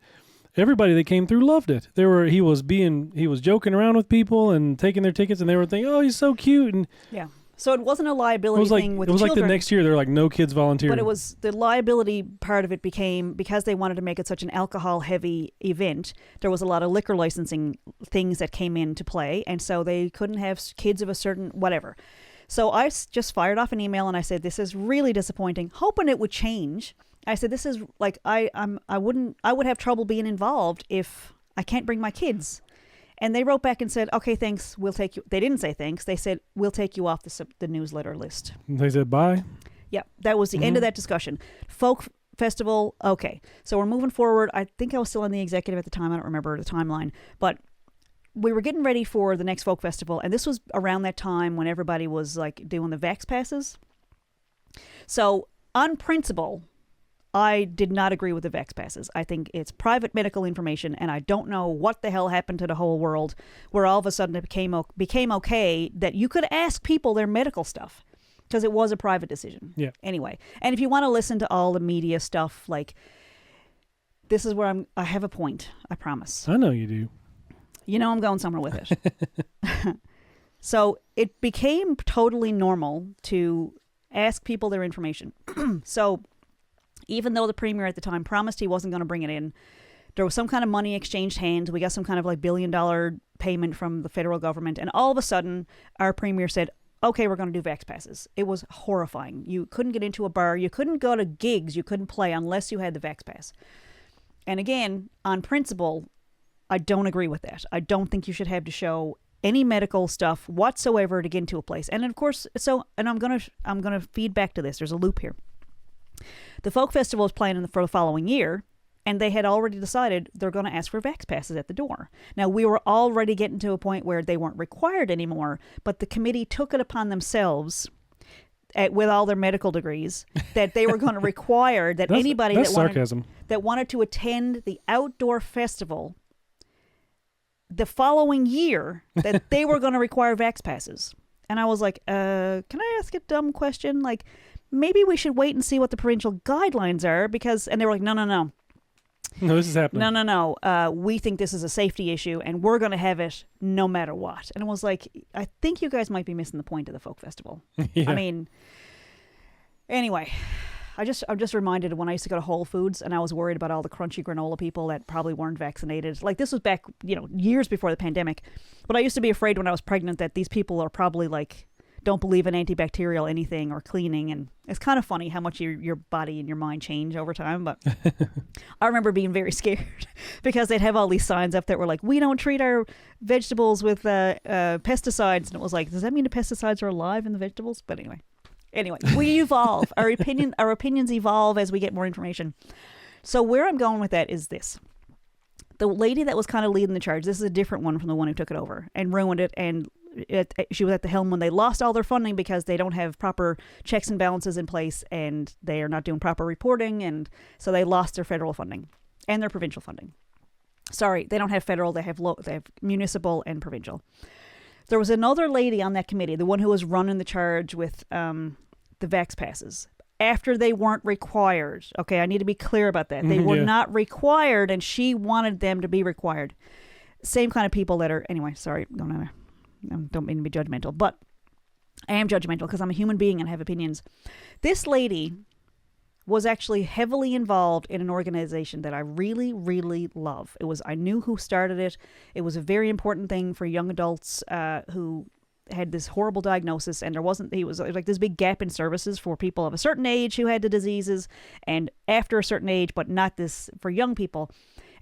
everybody that came through loved it. He was joking around with people and taking their tickets, and they were thinking, "Oh, he's so cute." And yeah, So it wasn't a liability thing with the children. It was like the next year, they're like, no kids volunteering. But it was the liability part of it became, because they wanted to make it such an alcohol-heavy event, there was a lot of liquor licensing things that came into play, and so they couldn't have kids of a certain whatever. So I just fired off an email and I said, this is really disappointing, hoping it would change. I said, this is like, I would have trouble being involved if I can't bring my kids. And they wrote back and said, okay, thanks, we'll take you. They didn't say thanks. They said, we'll take you off the newsletter list. They said bye? Yeah, that was the end of that discussion. Folk festival, okay. So we're moving forward. I think I was still in the executive at the time. I don't remember the timeline. But we were getting ready for the next folk festival. And this was around that time when everybody was like doing the vax passes. So on principle, I did not agree with the vax passes. I think it's private medical information, and I don't know what the hell happened to the whole world where all of a sudden it became okay that you could ask people their medical stuff, because it was a private decision. Yeah. Anyway, and if you want to listen to all the media stuff, like, this is where I have a point, I promise. I know you do. You know I'm going somewhere with it. So it became totally normal to ask people their information. So even though the premier at the time promised he wasn't going to bring it in, there was some kind of money exchanged hands. We got some kind of like $1 billion payment from the federal government. And all of a sudden, our premier said, okay, we're going to do vax passes. It was horrifying. You couldn't get into a bar. You couldn't go to gigs. You couldn't play unless you had the vax pass. And again, on principle, I don't agree with that. I don't think you should have to show any medical stuff whatsoever to get into a place. And of course, and I'm going to feed back to this. There's a loop here. The folk festival was planning for the following year, and they had already decided they're going to ask for vax passes at the door. Now, we were already getting to a point where they weren't required anymore, but the committee took it upon themselves, with all their medical degrees, that they were going to require that anybody that wanted to attend the outdoor festival the following year, that they were going to require vax passes. And I was like, can I ask a dumb question? Like, maybe we should wait and see what the provincial guidelines are, and they were like, no, no, this is happening. No. We think this is a safety issue, and we're going to have it no matter what. And I was like, I think you guys might be missing the point of the folk festival. Yeah. I mean, anyway, I'm just reminded of when I used to go to Whole Foods, and I was worried about all the crunchy granola people that probably weren't vaccinated. Like, this was back, years before the pandemic. But I used to be afraid when I was pregnant that these people are probably like, don't believe in antibacterial anything or cleaning. And it's kind of funny how much your body and your mind change over time. But I remember being very scared because they'd have all these signs up that were like, we don't treat our vegetables with pesticides. And it was like, does that mean the pesticides are alive in the vegetables? But anyway, we evolve. Our opinions evolve as we get more information. So where I'm going with that is this. The lady that was kind of leading the charge, this is a different one from the one who took it over and ruined it, and she was at the helm when they lost all their funding because they don't have proper checks and balances in place, and they are not doing proper reporting, and so they lost their federal funding and their provincial funding. Sorry, they don't have federal, they have municipal and provincial. There was another lady on that committee, the one who was running the charge with the vax passes, after they weren't required. Okay, I need to be clear about that. They were not required, and she wanted them to be required. Same kind of people that are, anyway, sorry, don't mean to be judgmental, but I am judgmental because I'm a human being and have opinions. This lady was actually heavily involved in an organization that I really, really love. I knew who started it. It was a very important thing for young adults who had this horrible diagnosis, and he was like this big gap in services for people of a certain age who had the diseases, and after a certain age, but not this for young people.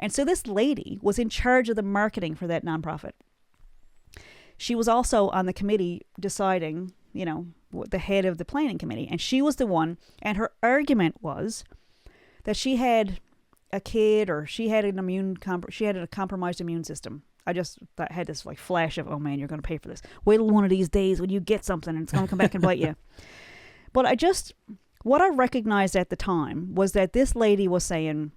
And so this lady was in charge of the marketing for that nonprofit. She was also on the committee deciding, the head of the planning committee. And she was the one, and her argument was that she had a kid, or she had a compromised immune system. I just had this like flash of, oh man, you're going to pay for this. Wait till one of these days when you get something and it's going to come back and bite you. But what I recognized at the time was that this lady was saying,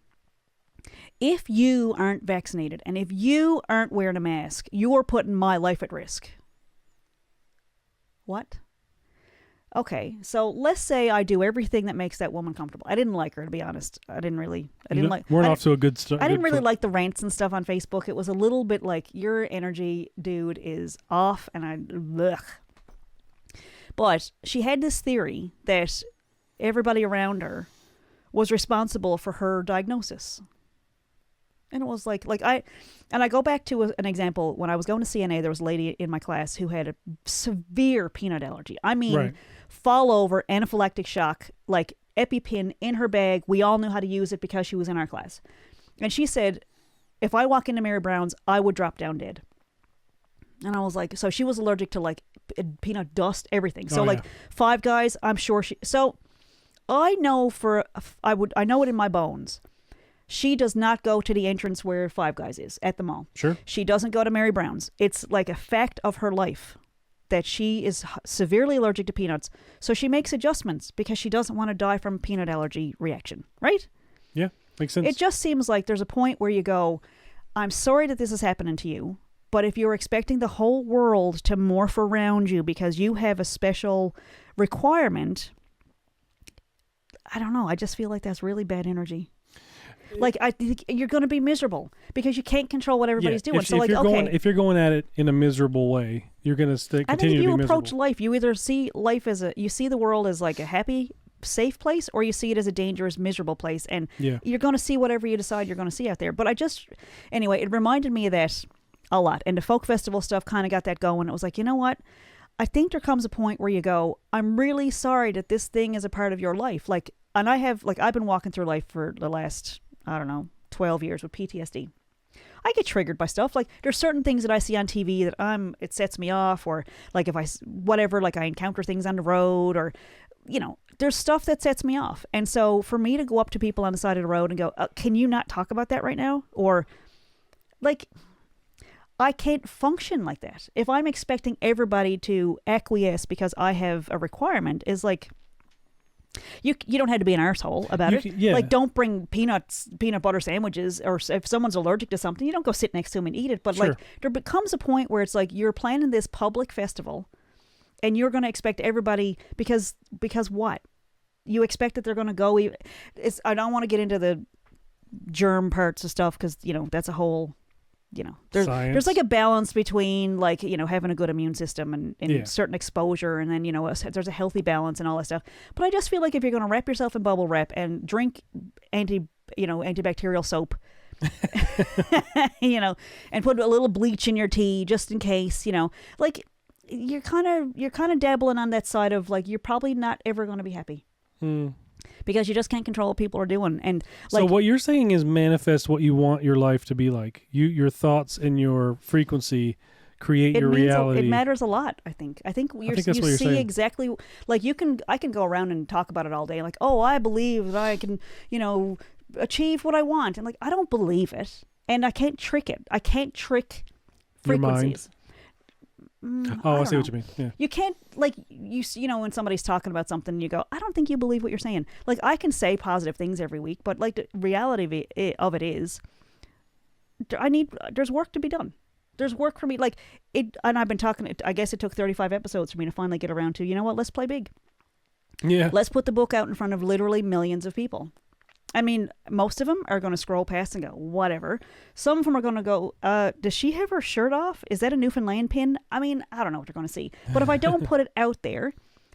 if you aren't vaccinated and if you aren't wearing a mask, you're putting my life at risk. What? Okay, so let's say I do everything that makes that woman comfortable. I didn't like her, to be honest. We're off to a good start. I didn't really like the rants and stuff on Facebook. It was a little bit like, your energy, dude, is off, and ugh. But she had this theory that everybody around her was responsible for her diagnosis. And it was like I go back to an example. When I was going to CNA, there was a lady in my class who had a severe peanut allergy. I mean, fall over, anaphylactic shock, like EpiPen in her bag. We all knew how to use it because she was in our class. And she said, if I walk into Mary Brown's, I would drop down dead. And I was like, so she was allergic to like peanut dust, everything. So Five Guys, I'm sure she. So I know I know it in my bones. She does not go to the entrance where Five Guys is at the mall. Sure. She doesn't go to Mary Brown's. It's like a fact of her life that she is severely allergic to peanuts. So she makes adjustments because she doesn't want to die from a peanut allergy reaction, right? Yeah, makes sense. It just seems like there's a point where you go, I'm sorry that this is happening to you, but if you're expecting the whole world to morph around you because you have a special requirement, I don't know. I just feel like that's really bad energy. Like, I think you're going to be miserable because you can't control what everybody's doing. So, if you're going at it in a miserable way, you're going to continue to be miserable. I think if you approach life, you either see life you see the world as like a happy, safe place, or you see it as a dangerous, miserable place. And you're going to see whatever you decide you're going to see out there. But anyway, it reminded me of that a lot. And the folk festival stuff kind of got that going. It was like, you know what? I think there comes a point where you go, I'm really sorry that this thing is a part of your life. Like, and I've been walking through life for the last, 12 years with PTSD. I get triggered by stuff. Like, there's certain things that I see on TV that it sets me off, or like if I encounter things on the road, or, there's stuff that sets me off. And so for me to go up to people on the side of the road and go, can you not talk about that right now? Or like, I can't function like that. If I'm expecting everybody to acquiesce because I have a requirement, is like, you don't have to be an arsehole about it. Like, don't bring peanut butter sandwiches, or if someone's allergic to something, you don't go sit next to them and eat it. But like, there becomes a point where it's like you're planning this public festival, and you're going to expect everybody because what? You expect that they're going to go. I don't want to get into the germ parts of stuff because that's a whole. There's like a balance between like, having a good immune system and certain exposure, and then, there's a healthy balance and all that stuff. But I just feel like if you're going to wrap yourself in bubble wrap and drink antibacterial soap, and put a little bleach in your tea just in case, like you're kind of dabbling on that side of like, you're probably not ever going to be happy. Because you just can't control what people are doing. And like, so what you're saying is manifest what you want your life to be like. Your thoughts and your frequency create your reality. It matters a lot, I think. You see saying. Exactly, like I can go around and talk about it all day. Like, oh, I believe that I can, achieve what I want. And like, I don't believe it. And I can't trick it. I can't trick frequencies. I see what you mean. Yeah. You can't, like, when somebody's talking about something, you go, I don't think you believe what you're saying. Like, I can say positive things every week, but like the reality of it is, there's work to be done. There's work for me. Like, and I've been talking, I guess it took 35 episodes for me to finally get around to, you know what, let's play big. Yeah. Let's put the book out in front of literally millions of people. I mean, most of them are going to scroll past and go, whatever. Some of them are going to go, does she have her shirt off? Is that a Newfoundland pin? I mean, I don't know what they're going to see. But if I don't put it out there,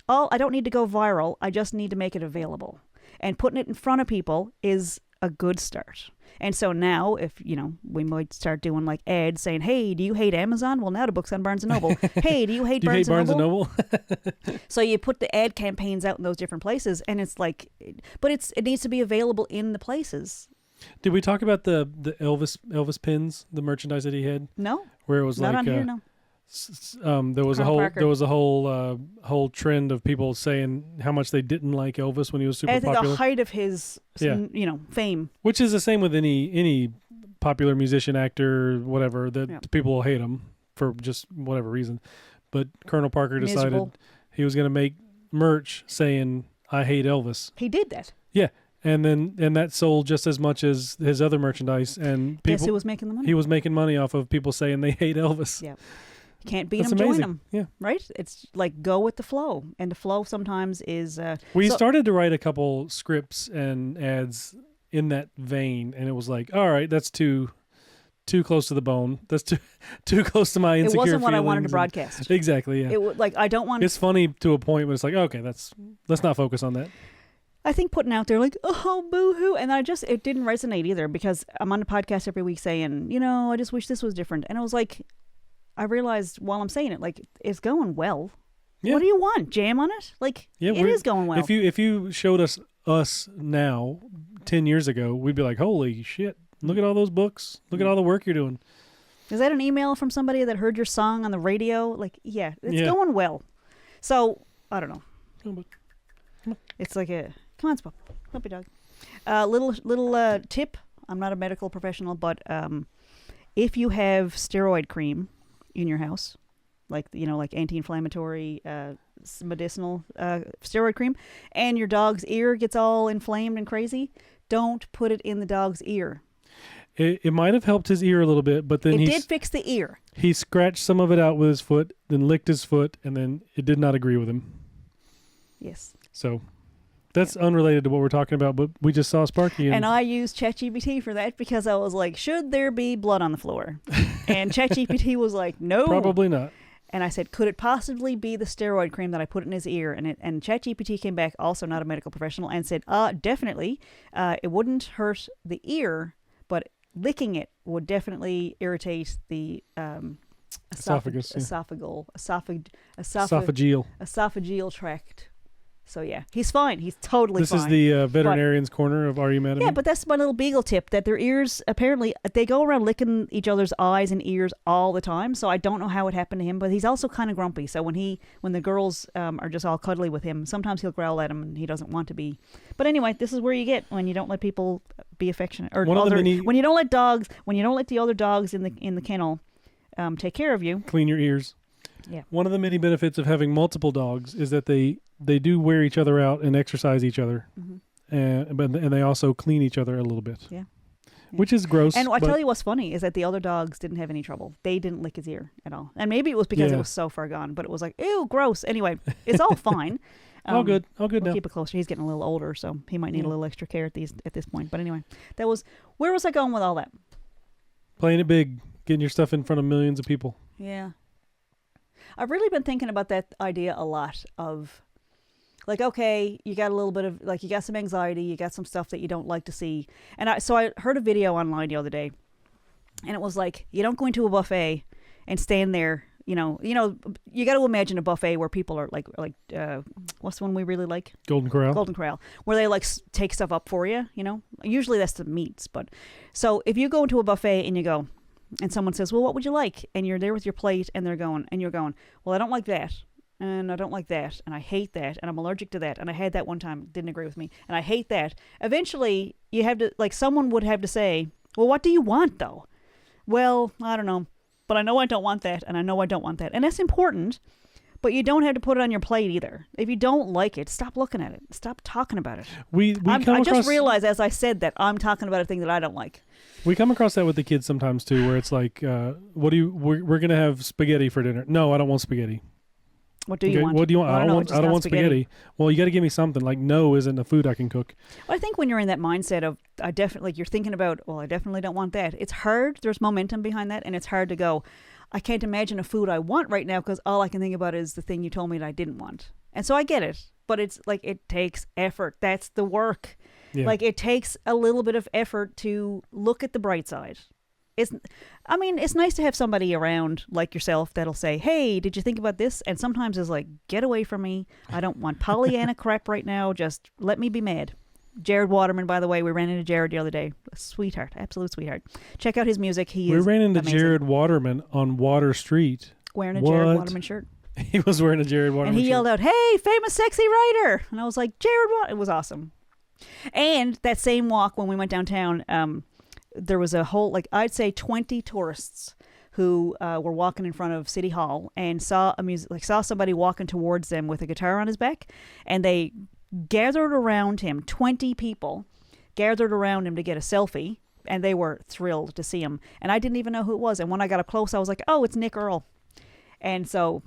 I don't need to go viral. I just need to make it available. And putting it in front of people is a good start. And so now, if, we might start doing like ads saying, hey, do you hate Amazon? Well, now the book's on Barnes & Noble. Hey, do you hate Barnes & Noble? So you put the ad campaigns out in those different places, and it's like, but it needs to be available in the places. Did we talk about the Elvis pins, the merchandise that he had? No. Where it was not like, on here, no. There was a whole trend of people saying how much they didn't like Elvis when he was super popular. At the height of his, fame. Which is the same with any popular musician, actor, whatever, that people will hate him for just whatever reason. But Colonel Parker decided he was going to make merch saying, I hate Elvis. He did that. Yeah. And that sold just as much as his other merchandise. And people, guess who was making the money? He was making money off of people saying they hate Elvis. Yeah. Can't beat them, join them. Yeah. Right? It's like go with the flow. And the flow sometimes is... we started to write a couple scripts and ads in that vein. And it was like, all right, that's too too close to the bone. That's too close to my insecure feelings. It wasn't what I wanted to broadcast. Exactly, yeah. I don't want... It's funny to a point when it's like, okay, let's not focus on that. I think putting out there like, oh, boo-hoo, and it didn't resonate either, because I'm on the podcast every week saying, I just wish this was different. And it was like, I realized while I'm saying it, like, it's going well. Yeah. What do you want? Jam on it? Like, it is going well. If you showed us now, 10 years ago, we'd be like, holy shit, look at all those books. Look at all the work you're doing. Is that an email from somebody that heard your song on the radio? Like, yeah, it's going well. So, I don't know. Come on. It's like come on, Spop. Puppy dog. Little tip. I'm not a medical professional, but if you have steroid cream in your house, like anti-inflammatory medicinal steroid cream, and your dog's ear gets all inflamed and crazy, don't put it in the dog's ear. It might have helped his ear a little bit, but then it did fix the ear. He scratched some of it out with his foot, then licked his foot, and then it did not agree with him. Yes. So that's unrelated to what we're talking about, but we just saw Sparky. And I used ChatGPT for that because I was like, should there be blood on the floor? And ChatGPT was like, no. Probably not. And I said, could it possibly be the steroid cream that I put in his ear? And ChatGPT came back, also not a medical professional, and said, definitely. It wouldn't hurt the ear, but licking it would definitely irritate the esophagus, esophageal tract. So yeah, he's fine. He's totally fine. This is the veterinarian's corner of Are You Mad at Me? Yeah, but that's my little beagle tip, that their ears, apparently, they go around licking each other's eyes and ears all the time. So I don't know how it happened to him, but he's also kind of grumpy. So when the girls are just all cuddly with him, sometimes he'll growl at them and he doesn't want to be. But anyway, this is where you get when you don't let people be affectionate, or when you don't let the other dogs in the kennel take care of you. Clean your ears. Yeah. One of the many benefits of having multiple dogs is that they do wear each other out and exercise each other, and they also clean each other a little bit. Yeah. Which is gross. And I tell you what's funny is that the other dogs didn't have any trouble. They didn't lick his ear at all. And maybe it was because it was so far gone, but it was like, ew, gross. Anyway, it's all fine. All good we'll now. Keep it closer. He's getting a little older, so he might need a little extra care at this point. But anyway, where was I going with all that? Playing it big, getting your stuff in front of millions of people. Yeah. I've really been thinking about that idea a lot of, like, okay, you got a little bit of, like, you got some anxiety, you got some stuff that you don't like to see. And I heard a video online the other day, and it was like, you don't go into a buffet and stand there, you got to imagine a buffet where people are like what's the one we really like? Golden Corral, where they like take stuff up for you, Usually that's the meats, but so if you go into a buffet and you go, and someone says, well, what would you like? And you're there with your plate, and you're going, well, I don't like that, and I don't like that, and I hate that, and I'm allergic to that, and I had that one time, didn't agree with me, and I hate that. Eventually, you have to, like, someone would have to say, well, what do you want, though? Well, I don't know, but I know I don't want that, and I know I don't want that. And that's important, but you don't have to put it on your plate either. If you don't like it, stop looking at it. Stop talking about it. I just realized as I said that I'm talking about a thing that I don't like. We come across that with the kids sometimes too, where it's like, we're going to have spaghetti for dinner. No, I don't want spaghetti. What do you want? What do you want? I don't want spaghetti. Well, you got to give me something. Like, no isn't a food I can cook. Well, I think when you're in that mindset of, you're thinking about, well, I definitely don't want that. It's hard. There's momentum behind that, and it's hard to go, I can't imagine a food I want right now because all I can think about is the thing you told me that I didn't want. And so I get it, but it's like, it takes effort. That's the work. Yeah. Like, it takes a little bit of effort to look at the bright side. It's nice to have somebody around like yourself that'll say, hey, did you think about this? And sometimes it's like, get away from me. I don't want Pollyanna crap right now. Just let me be mad. Jared Waterman, by the way, we ran into Jared the other day. A sweetheart, absolute sweetheart. Check out his music. We ran into amazing. Jared Waterman on Water Street. Wearing a Jared Waterman shirt. He was wearing a Jared Waterman shirt. And he yelled out, hey, famous sexy writer. And I was like, Jared Waterman. It was awesome. And that same walk when we went downtown, there was a whole, I'd say 20 tourists who were walking in front of City Hall and saw somebody walking towards them with a guitar on his back, and they gathered around him. 20 people gathered around him to get a selfie, and they were thrilled to see him. And I didn't even know who it was. And when I got up close, I was like, oh, it's Nick Earl. And so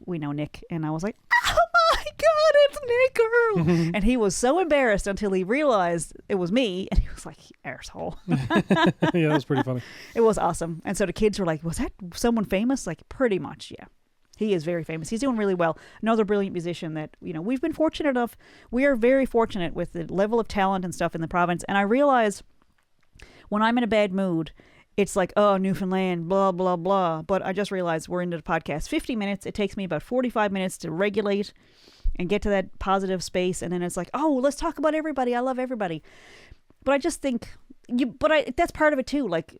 we know Nick, and I was like, oh my God, it's Nick And he was so embarrassed until he realized it was me, and he was like, "Arsehole." Yeah, that was pretty funny. It was awesome. And so the kids were like, "Was that someone famous?" Like, pretty much, yeah. He is very famous. He's doing really well. Another brilliant musician that, we've been fortunate enough. We are very fortunate with the level of talent and stuff in the province. And I realize when I'm in a bad mood, it's like, oh, Newfoundland, blah, blah, blah. But I just realized we're into the podcast 50 minutes. It takes me about 45 minutes to regulate and get to that positive space. And then it's like, oh, let's talk about everybody. I love everybody. But I just think, that's part of it too. Like,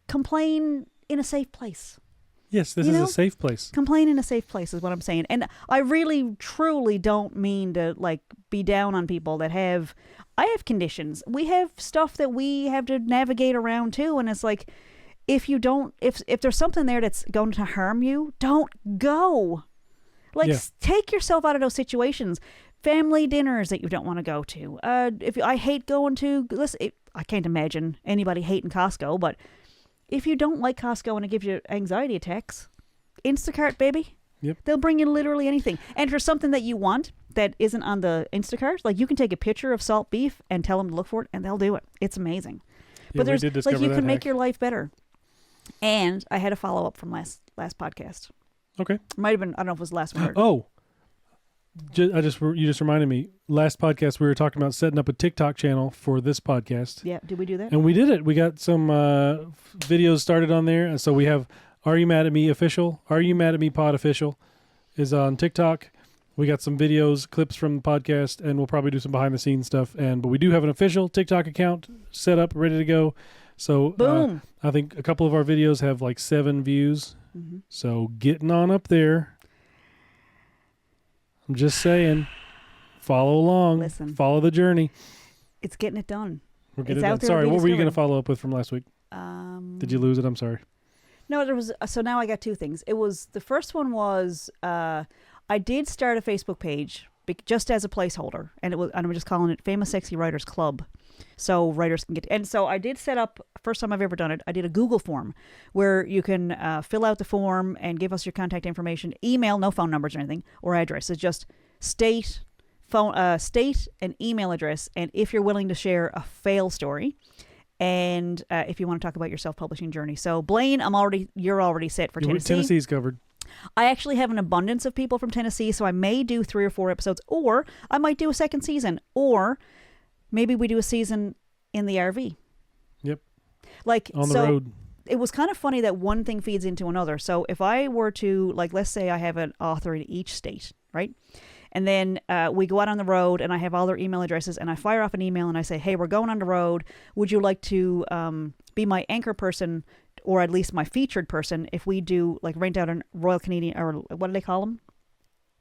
complain in a safe place. Yes, this is a safe place. Complain in a safe place is what I'm saying. And I really, truly don't mean to, like, be down on people that have... I have conditions. We have stuff that we have to navigate around, too. And it's like, if there's something there that's going to harm you, don't go. Like, take yourself out of those situations. Family dinners that you don't want to go to. I hate going to... Listen, I can't imagine anybody hating Costco, but... If you don't like Costco and it gives you anxiety attacks, Instacart, baby. Yep. They'll bring you literally anything. And for something that you want that isn't on the Instacart, like, you can take a picture of salt beef and tell them to look for it, and they'll do it. It's amazing. Yeah, but there's, we did discover like, you that can hack. make your life better. And I had a follow-up from last podcast. Okay. Might have been, I don't know if it was the last one. Oh. You just reminded me. Last podcast we were talking about setting up a TikTok channel for this podcast. Yeah, did we do that? And we did it. We got some videos started on there. So we have Are You Mad at Me official? Are You Mad at Me pod official is on TikTok. We got some videos, clips from the podcast, and we'll probably do some behind the scenes stuff. But we do have an official TikTok account set up, ready to go. So boom. I think a couple of our videos have like 7 views. Mm-hmm. So getting on up there. I'm just saying, follow along. Listen. Follow the journey. It's getting it done. We're getting it done. Sorry, what were you going to follow up with from last week? Did you lose it? I'm sorry. No, there was. So now I got 2 things. The first one was I did start a Facebook page just as a placeholder, and I'm just calling it Famous Sexy Writers Club, so writers can get. And so I did set up. First time I've ever done it. I did a Google form where you can fill out the form and give us your contact information, email, no phone numbers or anything or address. It's just state and email address, and if you're willing to share a fail story, and if you want to talk about your self-publishing journey. So Blaine, you're already set for Tennessee. Tennessee's covered. I actually have an abundance of people from Tennessee, so I may do 3 or 4 episodes, or I might do a second season, or maybe we do a season in the RV. Yep. Like on the road. It was kind of funny that one thing feeds into another. So if I were to, like, let's say I have an author in each state, right? And then we go out on the road, and I have all their email addresses, and I fire off an email, and I say, hey, we're going on the road. Would you like to be my anchor person, or at least my featured person, if we do, like, rent out a Royal Canadian, or what do they call them?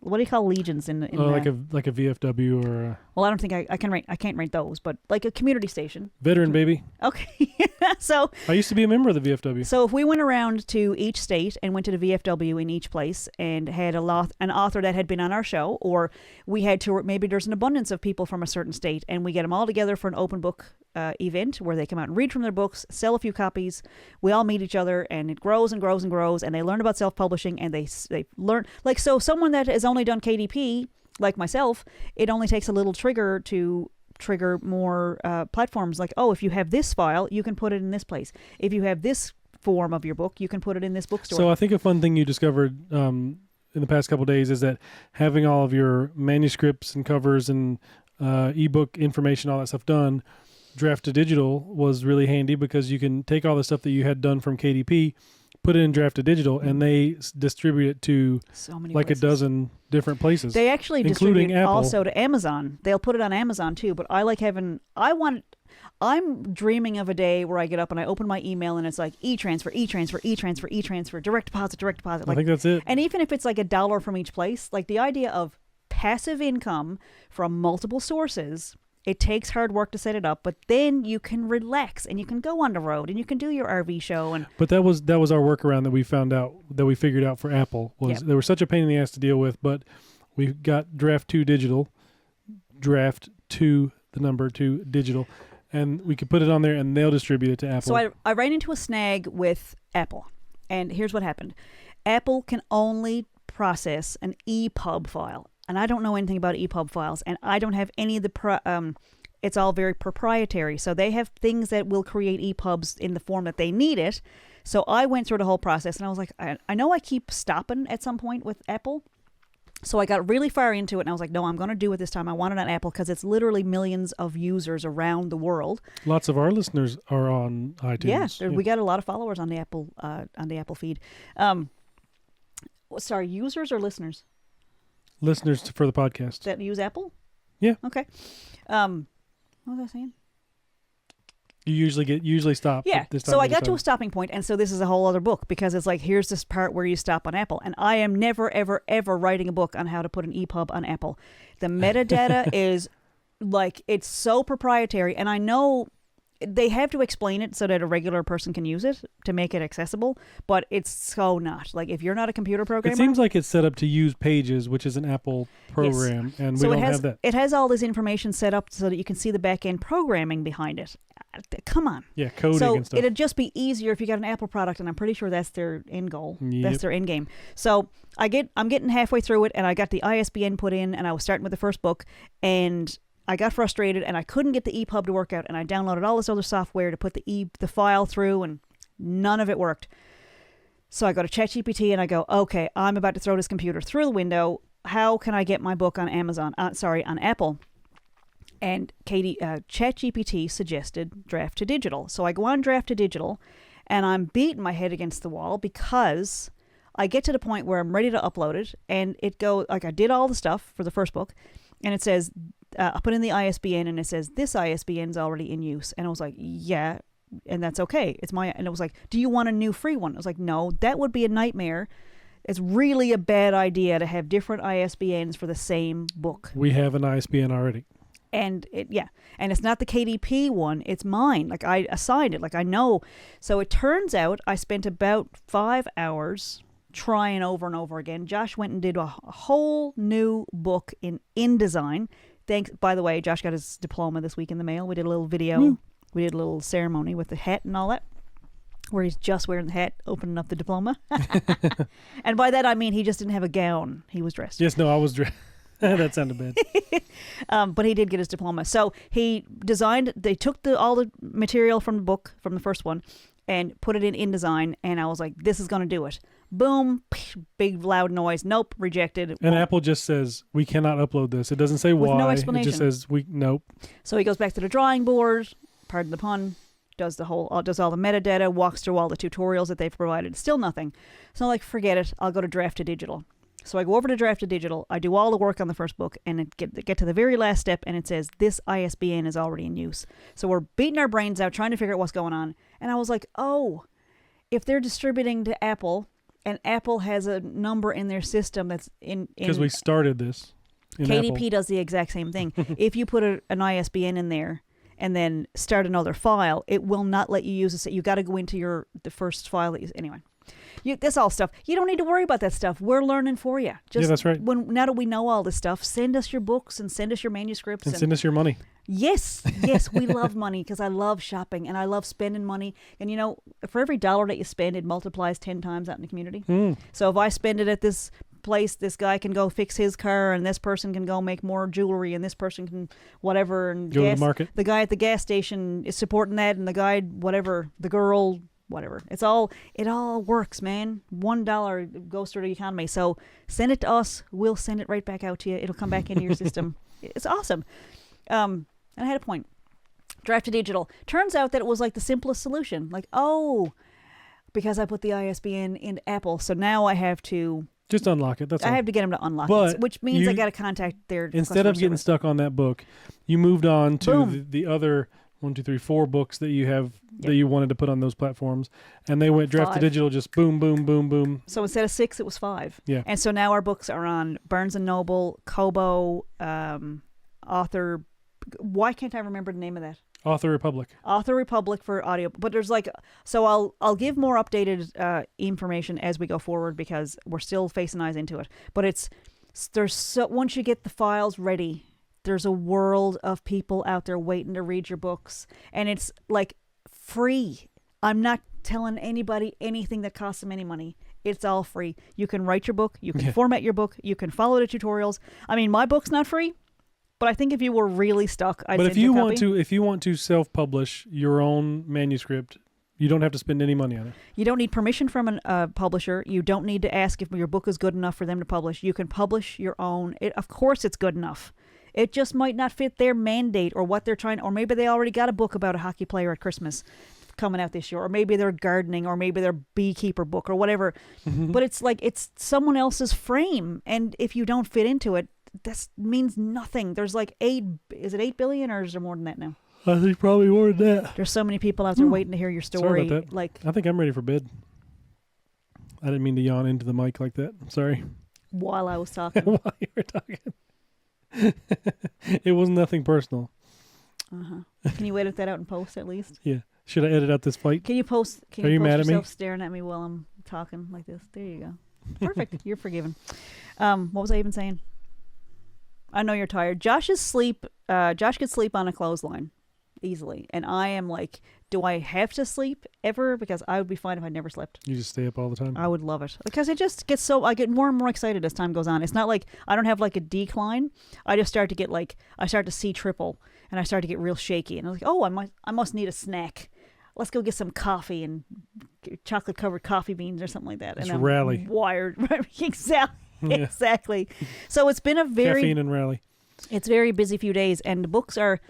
What do you call legions in like a VFW or a... Well, I don't think I can't rent those, but like a community station. Veteran, baby. Okay. So I used to be a member of the VFW. So if we went around to each state and went to the VFW in each place and had an author that had been on our show, or we had to, maybe there's an abundance of people from a certain state, and we get them all together for an open book event where they come out and read from their books, sell a few copies. We all meet each other, and it grows and grows and grows, and they learn about self-publishing, and they learn, like, so someone that has only done KDP, like myself, it only takes a little trigger to trigger more platforms. Like, oh, if you have this file, you can put it in this place. If you have this form of your book, you can put it in this bookstore. So I think a fun thing you discovered in the past couple of days is that having all of your manuscripts and covers and ebook information, all that stuff done, draft to digital was really handy, because you can take all the stuff that you had done from KDP, put it in draft to digital, and they distribute it to so many like places. a dozen different places. They actually including distribute Apple. Also to Amazon. They'll put it on Amazon too, but I like having, I'm dreaming of a day where I get up and I open my email and it's like e-transfer, direct deposit. Like, I think that's it. And even if it's like $1 from each place, like the idea of passive income from multiple sources, it takes hard work to set it up, but then you can relax and you can go on the road and you can do your RV show. But that was our workaround that we found out, that we figured out for Apple, was they were such a pain in the ass to deal with, but we got draft to digital, and we could put it on there and they'll distribute it to Apple. So I ran into a snag with Apple, and here's what happened. Apple can only process an EPUB file. and I don't know anything about EPUB files, and I don't have any of the it's all very proprietary. So they have things that will create EPUBs in the form that they need it. So I went through the whole process, and I was like, I know I keep stopping at some point with Apple. So I got really far into it, and I was like, no, I'm going to do it this time. I want it on Apple because it's literally millions of users around the world. Lots of our listeners are on iTunes. Yeah, we got a lot of followers on the Apple feed. Sorry, users or listeners? Listeners for the podcast. That use Apple? Yeah. Okay. What was I saying? You usually stop. Yeah. So I got to a stopping point, and so this is a whole other book because it's like, here's this part where you stop on Apple, and I am never, ever, ever writing a book on how to put an EPUB on Apple. The metadata is like, it's so proprietary, and I know they have to explain it so that a regular person can use it to make it accessible, but it's so not. Like, if you're not a computer programmer... It seems like it's set up to use Pages, which is an Apple program, yes. And we don't have that. It has all this information set up so that you can see the back-end programming behind it. Come on. Yeah, coding and stuff. So it'd just be easier if you got an Apple product, and I'm pretty sure that's their end goal. Yep. That's their end game. So I'm getting halfway through it, and I got the ISBN put in, and I was starting with the first book, and I got frustrated, and I couldn't get the EPUB to work out, and I downloaded all this other software to put the file through, and none of it worked. So I go to ChatGPT, and I go, okay, I'm about to throw this computer through the window. How can I get my book on on Apple? And ChatGPT suggested Draft to Digital. So I go on Draft to Digital, and I'm beating my head against the wall because I get to the point where I'm ready to upload it, and it goes, like, I did all the stuff for the first book, and it says, I put in the ISBN, and it says, this ISBN is already in use. And I was like, yeah, and that's okay. And it was like, do you want a new free one? I was like, no, that would be a nightmare. It's really a bad idea to have different ISBNs for the same book. We have an ISBN already. And and it's not the KDP one, it's mine. Like, I assigned it, like, I know. So it turns out I spent about 5 hours trying over and over again. Josh went and did a whole new book in InDesign. Thanks, by the way, Josh got his diploma this week in the mail. We did a little video. We did a little ceremony with the hat and all that, where he's just wearing the hat, opening up the diploma. And by that I mean he just didn't have a gown. He was dressed. Yes, no, I was dressed. That sounded bad. But he did get his diploma. So they took all the material from the book, from the first one, and put it in InDesign, and I was like, this is going to do it. Boom, big loud noise. Nope, rejected. And Apple just says, we cannot upload this. It doesn't say why. With no explanation. It just says, nope. So he goes back to the drawing board, pardon the pun, does all the metadata, walks through all the tutorials that they've provided. Still nothing. So I'm like, forget it. I'll go to Draft to Digital. So I go over to Draft to Digital. I do all the work on the first book, and get to the very last step, and it says, this ISBN is already in use. So we're beating our brains out trying to figure out what's going on. And I was like, oh, if they're distributing to Apple, and Apple has a number in their system that's in... Because we started this in KDP Apple. does the exact same thing. If you put an ISBN in there and then start another file, it will not let you use it. You got to go into the first file that you... Anyway. This all stuff. You don't need to worry about that stuff. We're learning for you. Yeah, that's right. Now that we know all this stuff, send us your books and send us your manuscripts. And send us your money. Yes, we love money because I love shopping and I love spending money. And, for every $1 that you spend, it multiplies 10 times out in the community. So if I spend it at this place, this guy can go fix his car, and this person can go make more jewelry, and this person can whatever. And go to the market. The guy at the gas station is supporting that, and the guy, whatever, the girl... whatever. It all works, man. $1 goes through the economy. So send it to us. We'll send it right back out to you. It'll come back into your system. It's awesome. And I had a point. Draft to Digital. Turns out that it was like the simplest solution. Like, because I put the ISBN in Apple, so now I have to... Just unlock it. That's all. I have to get them to unlock it, which means I got to contact their instead of getting stuck on that book, you moved on to the other 1, 2, 3, 4 books that you have that you wanted to put on those platforms, and they went Draft to Digital, just boom, boom, boom, boom. So instead of 6, it was 5. Yeah. And so now our books are on Barnes and Noble, Kobo, Author. Why can't I remember the name of that? Author Republic. Author Republic for audio, but there's so I'll give more updated information as we go forward because we're still facing eyes into it. But once you get the files ready, there's a world of people out there waiting to read your books, and it's like free. I'm not telling anybody anything that costs them any money. It's all free. You can write your book. You can format your book. You can follow the tutorials. I mean, my book's not free, but I think if you were really stuck, I'd send you a copy. If you want to self-publish your own manuscript, you don't have to spend any money on it. You don't need permission from a publisher. You don't need to ask if your book is good enough for them to publish. You can publish your own. Of course it's good enough. It just might not fit their mandate or what they're trying, or maybe they already got a book about a hockey player at Christmas coming out this year, or maybe they're gardening, or maybe their beekeeper book or whatever. But it's like, it's someone else's frame. And if you don't fit into it, that means nothing. There's like 8 billion, or is there more than that now? I think probably more than that. There's so many people out there waiting to hear your story. Sorry about that. Like, I think I'm ready for bed. I didn't mean to yawn into the mic like that. I'm sorry. While I was talking. While you were talking. It was nothing personal. Can you edit that out and post at least? Yeah. Should I edit out this fight? Can you post? Are you mad at me? Staring at me while I'm talking like this. There you go. Perfect. You're forgiven. What was I even saying? I know you're tired. Josh could sleep on a clothesline easily, and I am like, do I have to sleep ever? Because I would be fine if I never slept. You just stay up all the time. I would love it, because it just gets so, I get more and more excited as time goes on. It's not like I don't have like a decline. I just start to get like, I start to see triple, and I start to get real shaky, and I'm like, oh, I must need a snack. Let's go get some coffee and chocolate covered coffee beans or something like that. It's and I'm rally. Wired. Exactly. Yeah. Exactly. So it's been a very caffeine and rally. It's very busy few days, and the books are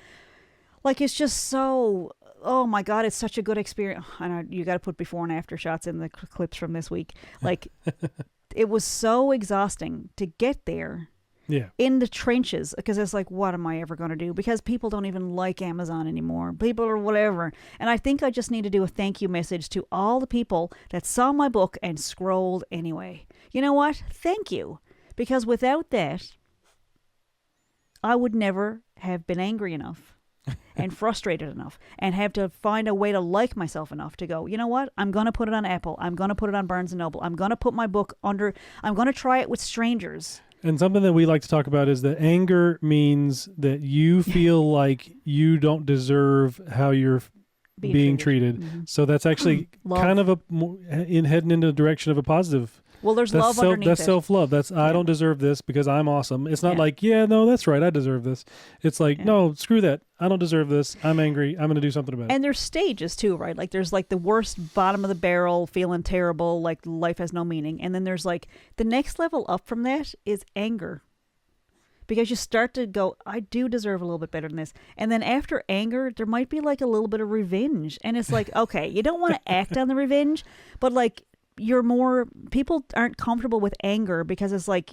like, it's just so, oh my God, it's such a good experience. I know you got to put before and after shots in the clips from this week. Like, it was so exhausting to get there. Yeah. In the trenches, because it's like, what am I ever going to do? Because people don't even like Amazon anymore. People are whatever. And I think I just need to do a thank you message to all the people that saw my book and scrolled anyway. You know what? Thank you. Because without that, I would never have been angry enough and frustrated enough and have to find a way to like myself enough to go, you know what? I'm going to put it on Apple. I'm going to put it on Barnes & Noble. I'm going to put my book under, I'm going to try it with strangers. And something that we like to talk about is that anger means that you feel like you don't deserve how you're being treated. Mm-hmm. So that's actually kind of heading in the direction of a positive. Well, there's love underneath That's self-love. That's, I don't deserve this because I'm awesome. It's not like, no, that's right, I deserve this. It's like, no, screw that. I don't deserve this. I'm angry. I'm going to do something about it. And there's stages too, right? Like, there's like the worst bottom of the barrel, feeling terrible, like life has no meaning. And then there's like the next level up from that is anger. Because you start to go, I do deserve a little bit better than this. And then after anger, there might be like a little bit of revenge. And it's like, okay, you don't want to act on the revenge, but like, people aren't comfortable with anger because it's like,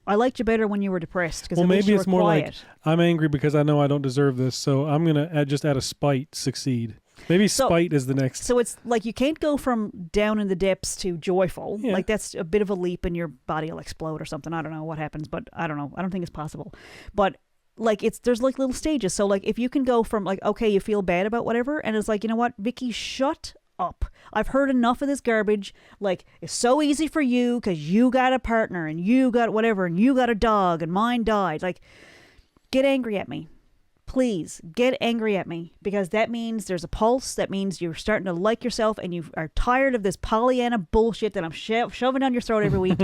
I liked you better when you were depressed. Well, maybe it's more quiet. Like, I'm angry because I know I don't deserve this, so I'm going to just out of spite succeed. Maybe spite is the next. So it's like, you can't go from down in the depths to joyful. Yeah. Like, that's a bit of a leap and your body will explode or something. I don't know what happens, but I don't know. I don't think it's possible. But like, there's like little stages. So like, if you can go from like, okay, you feel bad about whatever, and it's like, you know what, Vickie, shut up. I've heard enough of this garbage. Like, it's so easy for you because you got a partner and you got whatever and you got a dog and mine died. Like, get angry at me. Please get angry at me, because that means there's a pulse. That means you're starting to like yourself and you are tired of this Pollyanna bullshit that I'm shoving down your throat every week.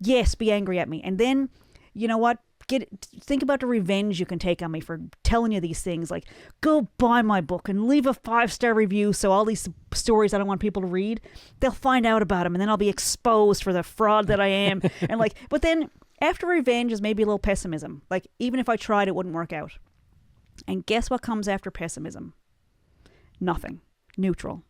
Yes, be angry at me. And then, you know what? Think about the revenge you can take on me for telling you these things. Like, go buy my book and leave a 5-star review so all these stories I don't want people to read, they'll find out about them, and then I'll be exposed for the fraud that I am. And like, but then after revenge is maybe a little pessimism. Like, even if I tried, it wouldn't work out. And guess what comes after pessimism? Nothing. Neutral.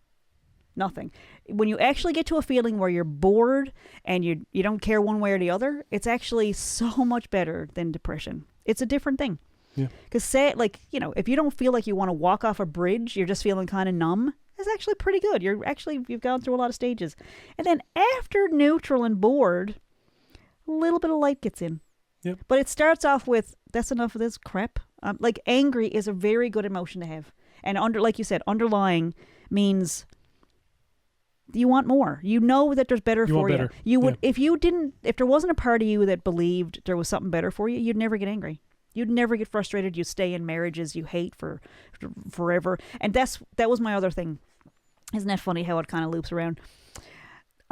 Nothing. When you actually get to a feeling where you're bored and you don't care one way or the other, it's actually so much better than depression. It's a different thing. Yeah. Because if you don't feel like you want to walk off a bridge, you're just feeling kind of numb, it's actually pretty good. You've gone through a lot of stages. And then after neutral and bored, a little bit of light gets in. Yep. But it starts off with, that's enough of this crap. Like, angry is a very good emotion to have. And like you said, underlying means you want more. You know that there's better for you. You would, if there wasn't a part of you that believed there was something better for you, you'd never get angry. You'd never get frustrated. You'd stay in marriages you hate for forever. And that was my other thing. Isn't that funny how it kind of loops around?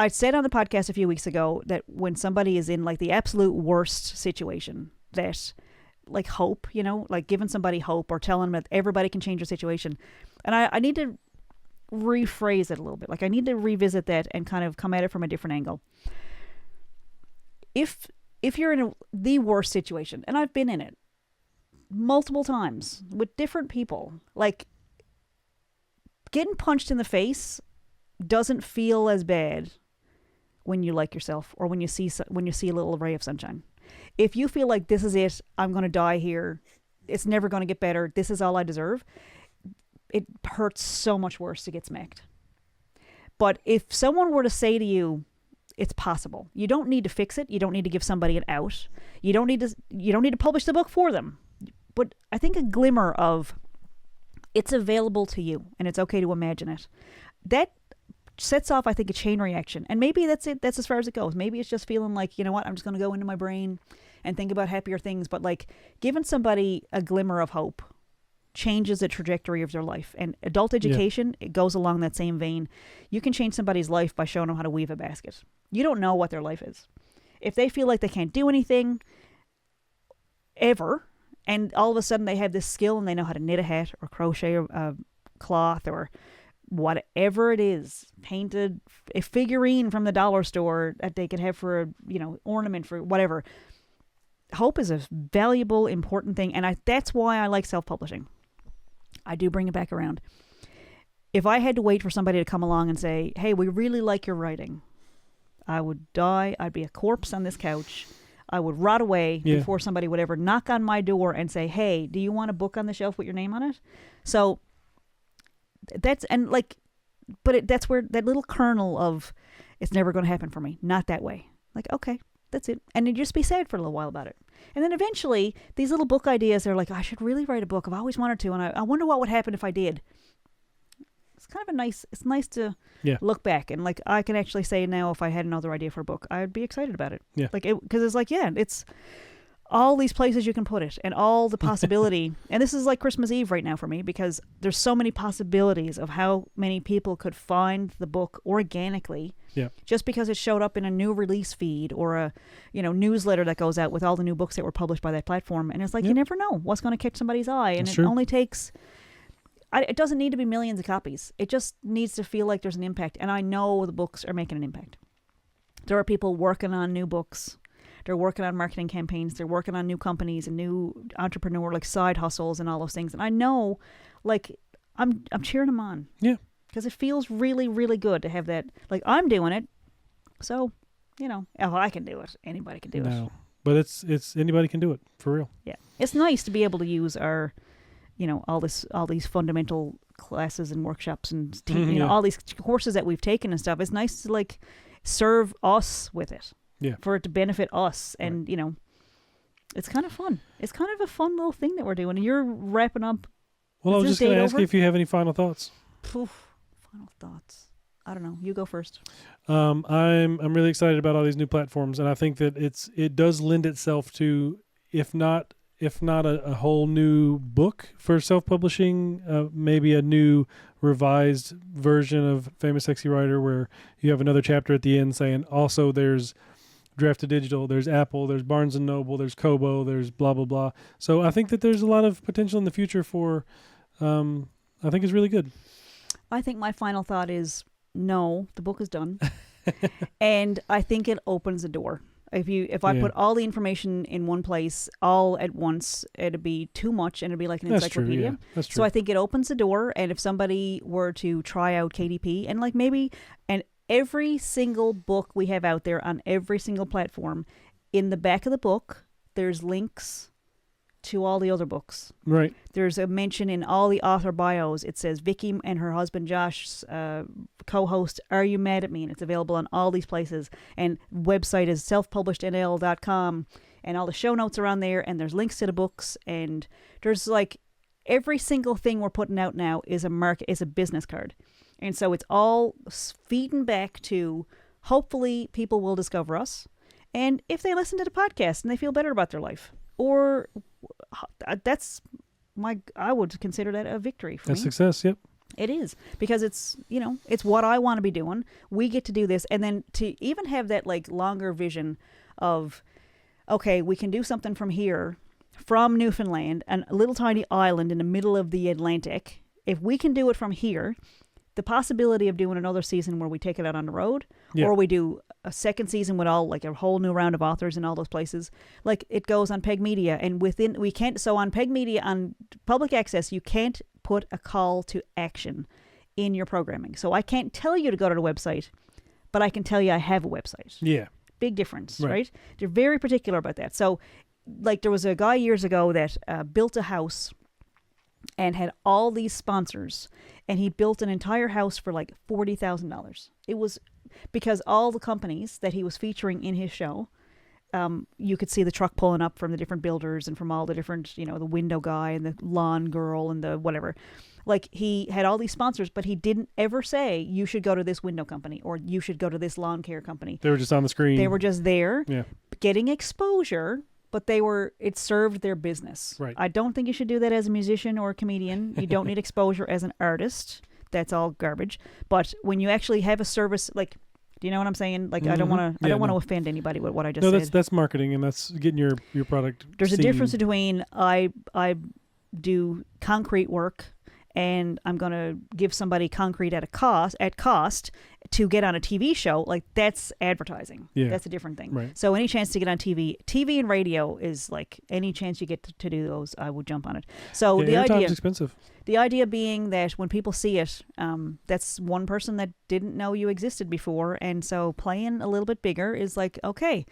I said on the podcast a few weeks ago that when somebody is in like the absolute worst situation, that like hope, like giving somebody hope or telling them that everybody can change their situation. And I need to rephrase it a little bit. Like I need to revisit that and kind of come at it from a different angle. If you're in the worst situation, and I've been in it multiple times with different people, like getting punched in the face doesn't feel as bad when you like yourself or when you see a little ray of sunshine. If you feel like this is it, I'm going to die here, it's never going to get better, this is all I deserve, it hurts so much worse to get smacked. But if someone were to say to you, it's possible, you don't need to fix it, you don't need to give somebody an out, you don't need to publish the book for them, but I think a glimmer of it's available to you and it's okay to imagine it, that sets off, I think, a chain reaction. And maybe that's it. That's as far as it goes. Maybe it's just feeling like, you know what, I'm just going to go into my brain and think about happier things. But like giving somebody a glimmer of hope changes the trajectory of their life. And adult education, it goes along that same vein. You can change somebody's life by showing them how to weave a basket. You don't know what their life is. If they feel like they can't do anything ever, and all of a sudden they have this skill and they know how to knit a hat or crochet a cloth or whatever it is, painted a figurine from the dollar store that they could have for a ornament for whatever. Hope is a valuable, important thing, and that's why I like self-publishing. I do bring it back around. If I had to wait for somebody to come along and say, hey, we really like your writing, I would die. I'd be a corpse on this couch. I would rot away before somebody would ever knock on my door and say, hey, do you want a book on the shelf with your name on it? So that's where that little kernel of it's never going to happen for me. Not that way. Like, okay, that's it. And you just be sad for a little while about it. And then eventually these little book ideas are like, I should really write a book. I've always wanted to. And I wonder what would happen if I did. It's kind of it's nice to look back. And like, I can actually say now, if I had another idea for a book, I'd be excited about it. Yeah. Like, because it's like, it's all these places you can put it and all the possibility. And this is like Christmas Eve right now for me, because there's so many possibilities of how many people could find the book organically just because it showed up in a new release feed or a newsletter that goes out with all the new books that were published by that platform. And it's like, you never know what's going to catch somebody's eye. And it only takes, it doesn't need to be millions of copies. It just needs to feel like there's an impact. And I know the books are making an impact. There are people working on new books. They're working on marketing campaigns. They're working on new companies and new entrepreneur side hustles and all those things. And I know, like, I'm cheering them on. Yeah. Because it feels really, really good to have that. Like, I'm doing it, so if I can do it, anybody can do it. But it's anybody can do it for real. Yeah, it's nice to be able to use our, all these fundamental classes and workshops and all these courses that we've taken and stuff. It's nice to like serve us with it. Yeah. For it to benefit us. And, it's kind of fun. It's kind of a fun little thing that we're doing. And you're wrapping up. Well, I was just going to ask you if you have any final thoughts. Final thoughts. I don't know. You go first. I'm really excited about all these new platforms. And I think that it does lend itself to, if not a whole new book for self-publishing, maybe a new revised version of Famous Sexy Writer where you have another chapter at the end saying also there's Draft to Digital, there's Apple, there's Barnes & Noble, there's Kobo, there's blah, blah, blah. So I think that there's a lot of potential in the future for, I think it's really good. I think my final thought is, no, the book is done. And I think it opens a door. If I put all the information in one place all at once, it'd be too much and it'd be like an encyclopedia. True, yeah. That's true. So I think it opens the door, and if somebody were to try out KDP and like maybe every single book we have out there on every single platform, in the back of the book, there's links to all the other books. Right. There's a mention in all the author bios. It says Vickie and her husband Josh, co-host, Are You Mad at Me? And it's available on all these places. And website is selfpublishednl.com. And all the show notes are on there. And there's links to the books. And there's like every single thing we're putting out now is a business card. And so it's all feeding back to, hopefully people will discover us. And if they listen to the podcast and they feel better about their life, or I would consider that a victory for me. A success, yep. It is, because it's, it's what I want to be doing. We get to do this. And then to even have that like longer vision of, okay, we can do something from here, from Newfoundland, a little tiny island in the middle of the Atlantic. If we can do it from here, the possibility of doing another season where we take it out on the road, or we do a second season with all like a whole new round of authors in all those places, like it goes on Peg Media, and on Peg Media, on public access, you can't put a call to action in your programming. So I can't tell you to go to the website, but I can tell you I have a website. Yeah. Big difference, right? They're very particular about that. So like there was a guy years ago that built a house and had all these sponsors, and he built an entire house for like $40,000. It was because all the companies that he was featuring in his show, you could see the truck pulling up from the different builders and from all the different, the window guy and the lawn girl and the whatever. Like he had all these sponsors, but he didn't ever say you should go to this window company or you should go to this lawn care company. They were just on the screen. They were just there, getting exposure, but it served their business. Right. I don't think you should do that as a musician or a comedian. You don't need exposure as an artist. That's all garbage. But when you actually have a service, like, do you know what I'm saying? Like, I don't want to offend anybody with what I just said. No, that's marketing, and that's getting your product. There's a difference between I do concrete work, and I'm going to give somebody concrete at cost to get on a TV show. Like, that's advertising. Yeah. That's a different thing. Right. So any chance to get on TV and radio is like, any chance you get to do those, I would jump on it. So the idea is expensive. The idea being that when people see it, that's one person that didn't know you existed before. And so playing a little bit bigger is like, okay,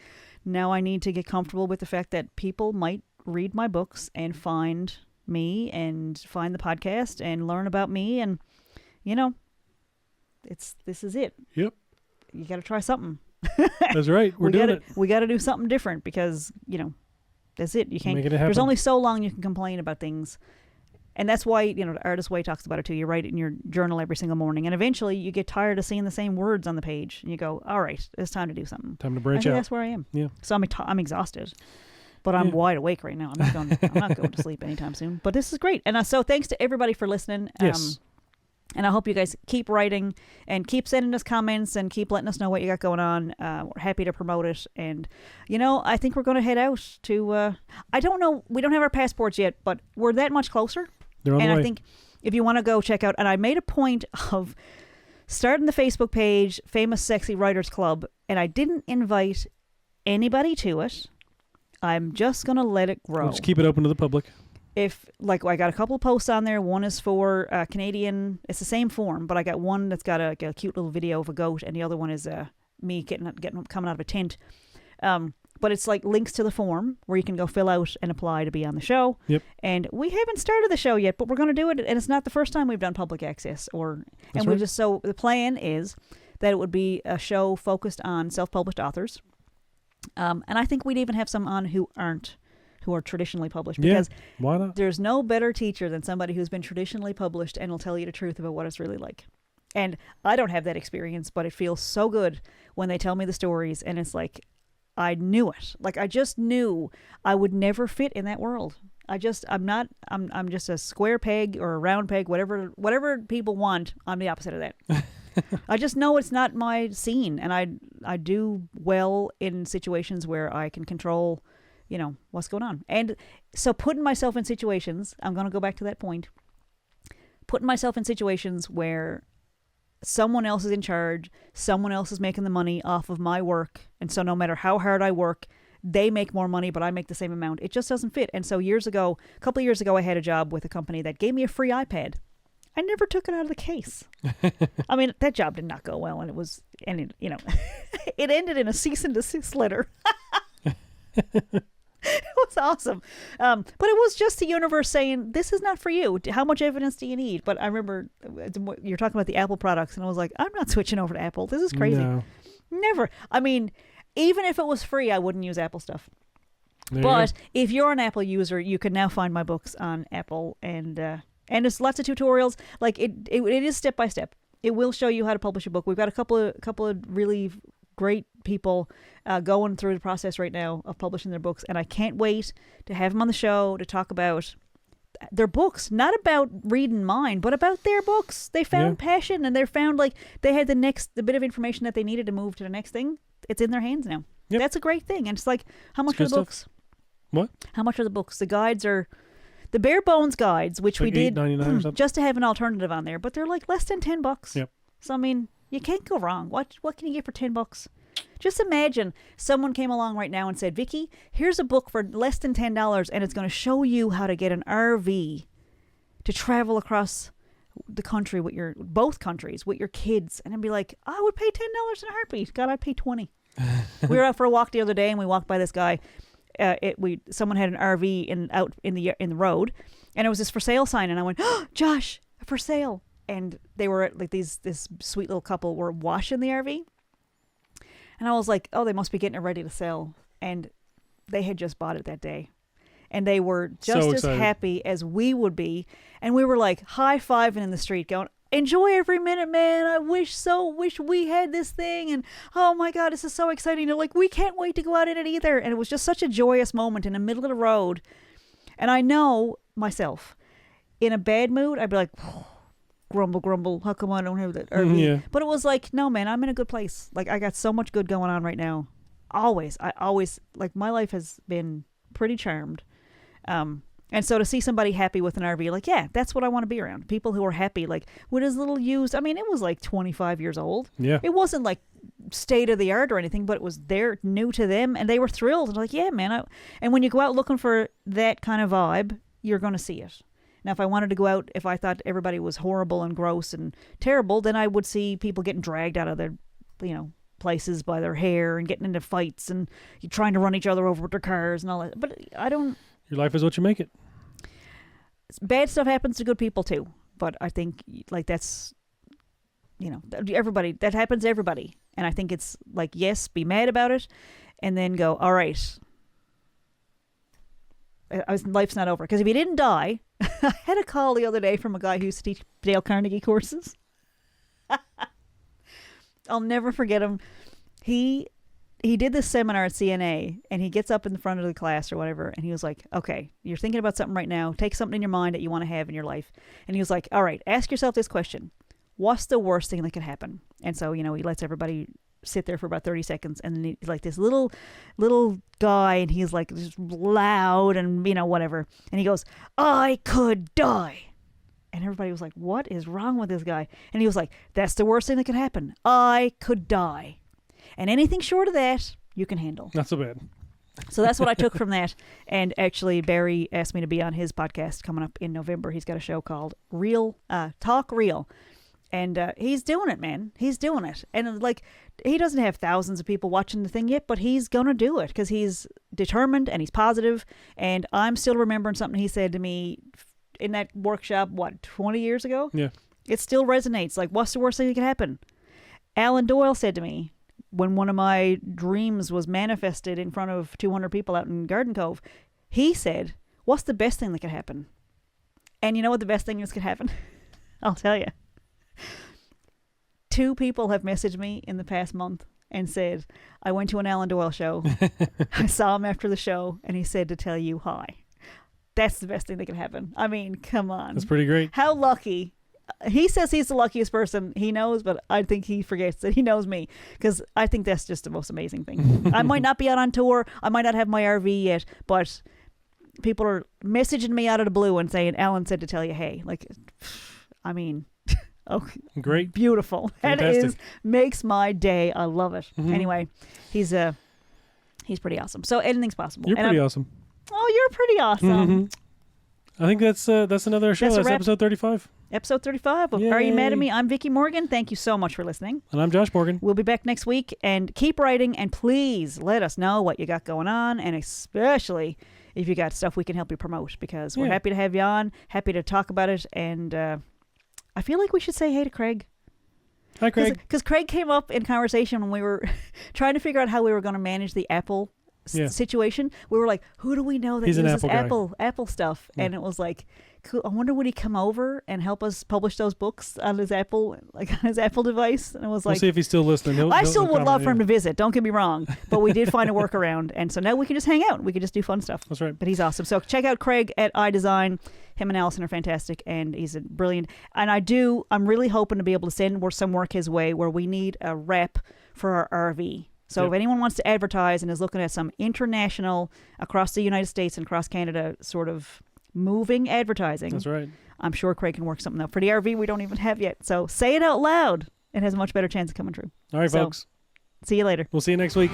now I need to get comfortable with the fact that people might read my books and find me and find the podcast and learn about me, and this is it. Yep. You got to try something. That's right. We got to do something different, because that's it. You can't. Make it happen. There's only so long you can complain about things, and that's why the Artist Way talks about it too. You write it in your journal every single morning, and eventually you get tired of seeing the same words on the page, and you go, "All right, it's time to do something. Time to branch out." That's where I am. Yeah. So I'm exhausted. But I'm wide awake right now. I'm not going to sleep anytime soon. But this is great. And so thanks to everybody for listening. Yes. And I hope you guys keep writing and keep sending us comments and keep letting us know what you got going on. We're happy to promote it. And, I think we're going to head out to, I don't know, we don't have our passports yet, but we're that much closer. They're on the way. I think if you want to go check out, and I made a point of starting the Facebook page, Famous Sexy Writers Club, and I didn't invite anybody to it. I'm just going to let it grow. We'll just keep it open to the public. I got a couple of posts on there. One is for Canadian. It's the same form, but I got one that's got a cute little video of a goat, and the other one is me coming out of a tent. But it's like links to the form where you can go fill out and apply to be on the show. Yep. And we haven't started the show yet, but we're going to do it. And it's not the first time we've done public access. So the plan is that it would be a show focused on self-published authors. And I think we'd even have some on who are traditionally published, because why not? There's no better teacher than somebody who's been traditionally published and will tell you the truth about what it's really like. And I don't have that experience, but it feels so good when they tell me the stories, and it's like, I knew it. Like, I just knew I would never fit in that world. I'm just a square peg or a round peg, whatever people want. I'm the opposite of that. I just know it's not my scene, and I do well in situations where I can control, what's going on. And so putting myself in situations, I'm going to go back to that point, putting myself in situations where someone else is in charge, someone else is making the money off of my work, and so no matter how hard I work, they make more money, but I make the same amount. It just doesn't fit. And so a couple of years ago, I had a job with a company that gave me a free iPad. I never took it out of the case. I mean, that job did not go well, and it ended in a cease and desist letter. It was awesome. But it was just the universe saying, this is not for you. How much evidence do you need? But I remember you're talking about the Apple products, and I was like, I'm not switching over to Apple. This is crazy. No. Never. I mean, even if it was free, I wouldn't use Apple stuff. But if you're an Apple user, you can now find my books on Apple, and there's lots of tutorials. Like it is step by step. It will show you how to publish a book. We've got a couple of really great people going through the process right now of publishing their books, and I can't wait to have them on the show to talk about their books, not about reading mine, but about their books. They found passion, and they found like they had the bit of information that they needed to move to the next thing. It's in their hands now. Yep. That's a great thing. And it's like, how much are the books? What? How much are the books? The guides are the bare bones guides, which we did just to have an alternative on there, but they're like less than $10. Yep. So I mean, you can't go wrong. What can you get for $10? Just imagine someone came along right now and said, Vickie, here's a book for less than $10, and it's going to show you how to get an RV to travel across the country with both countries with your kids. And I'd be like, I would pay $10 in a heartbeat. God, I'd pay $20. We were out for a walk the other day, and we walked by this guy. Someone had an RV out in the road, and it was this for sale sign, and I went, oh, Josh, for sale. And they were like this sweet little couple were washing the RV. And I was like, oh, they must be getting it ready to sell. And they had just bought it that day. And they were just as happy as we would be. And we were like high-fiving in the street going, enjoy every minute, man. I wish we had this thing. And oh my God, this is so exciting. They're like, we can't wait to go out in it either. And it was just such a joyous moment in the middle of the road. And I know myself, in a bad mood, I'd be like, oh, grumble, how come I don't have that RV? Yeah. But it was like, no, man, I'm in a good place. Like, I got so much good going on right now. I always, like, my life has been pretty charmed. And so to see somebody happy with an RV, like, yeah, that's what I want to be around. People who are happy, like, with his little used, I mean, it was like 25 years old. Yeah. It wasn't like state of the art or anything, but it was new to them, and they were thrilled. And like, yeah, man. And when you go out looking for that kind of vibe, you're going to see it. Now, if I wanted to go out, if I thought everybody was horrible and gross and terrible, then I would see people getting dragged out of their, places by their hair and getting into fights and trying to run each other over with their cars and all that. But I don't... Your life is what you make it. Bad stuff happens to good people, too. But I think, like, that's, everybody... That happens to everybody. And I think it's like, yes, be mad about it, and then go, all right, life's not over. Because if you didn't die... I had a call the other day from a guy who used to teach Dale Carnegie courses. I'll never forget him. He did this seminar at CNA, and he gets up in the front of the class or whatever, and he was like, okay, you're thinking about something right now. Take something in your mind that you want to have in your life. And he was like, all right, ask yourself this question. What's the worst thing that could happen? And so, he lets everybody sit there for about 30 seconds, and then he's like this little guy, and he's like just loud and whatever, and he goes, I could die. And everybody was like, what is wrong with this guy? And he was like, that's the worst thing that could happen. I could die, and anything short of that you can handle. Not so bad. So that's what I took from that. And actually, Barry asked me to be on his podcast coming up in November. He's got a show called Talk Real. And he's doing it, man. He's doing it. And, like, he doesn't have thousands of people watching the thing yet, but he's going to do it because he's determined and he's positive. And I'm still remembering something he said to me in that workshop, 20 years ago? Yeah. It still resonates. Like, what's the worst thing that could happen? Alan Doyle said to me when one of my dreams was manifested in front of 200 people out in Garden Cove, he said, what's the best thing that could happen? And you know what the best thing that could happen? I'll tell you. 2 people have messaged me in the past month and said, I went to an Alan Doyle show. I saw him after the show, and he said to tell you hi. That's the best thing that can happen. I mean, come on. That's pretty great. How lucky. He says he's the luckiest person he knows, but I think he forgets that he knows me, because I think that's just the most amazing thing. I might not be out on tour. I might not have my RV yet, but people are messaging me out of the blue and saying, Alan said to tell you, hey. Like, I mean... Oh, great. Beautiful. Fantastic. That makes my day. I love it. Mm-hmm. Anyway, he's pretty awesome. So anything's possible. You're pretty awesome. Oh, you're pretty awesome. Mm-hmm. I think that's another show. That's episode 35. Episode 35 of Are You Mad at Me? I'm Vickie Morgan. Thank you so much for listening. And I'm Josh Morgan. We'll be back next week, and keep writing, and please let us know what you got going on, and especially if you got stuff we can help you promote, because we're happy to have you on, happy to talk about it, and I feel like we should say hey to Craig. Hi, Craig. Because Craig came up in conversation when we were trying to figure out how we were going to manage the Apple situation. We were like, who do we know that He's an uses Apple Apple stuff? Yeah. And it was like, cool. I wonder would he come over and help us publish those books on his Apple device? And it was like, we'll see if he's still listening. I still would love for him to visit. Don't get me wrong, but we did find a workaround, and so now we can just hang out. We can just do fun stuff. That's right. But he's awesome. So check out Craig at iDesign. Him and Allison are fantastic, and he's a brilliant. And I'm really hoping to be able to send some work his way where we need a rep for our RV. So if anyone wants to advertise and is looking at some international, across the United States and across Canada, sort of moving advertising. That's right. I'm sure Craig can work something out. For the RV, we don't even have yet. So say it out loud. It has a much better chance of coming true. All right, folks. See you later. We'll see you next week.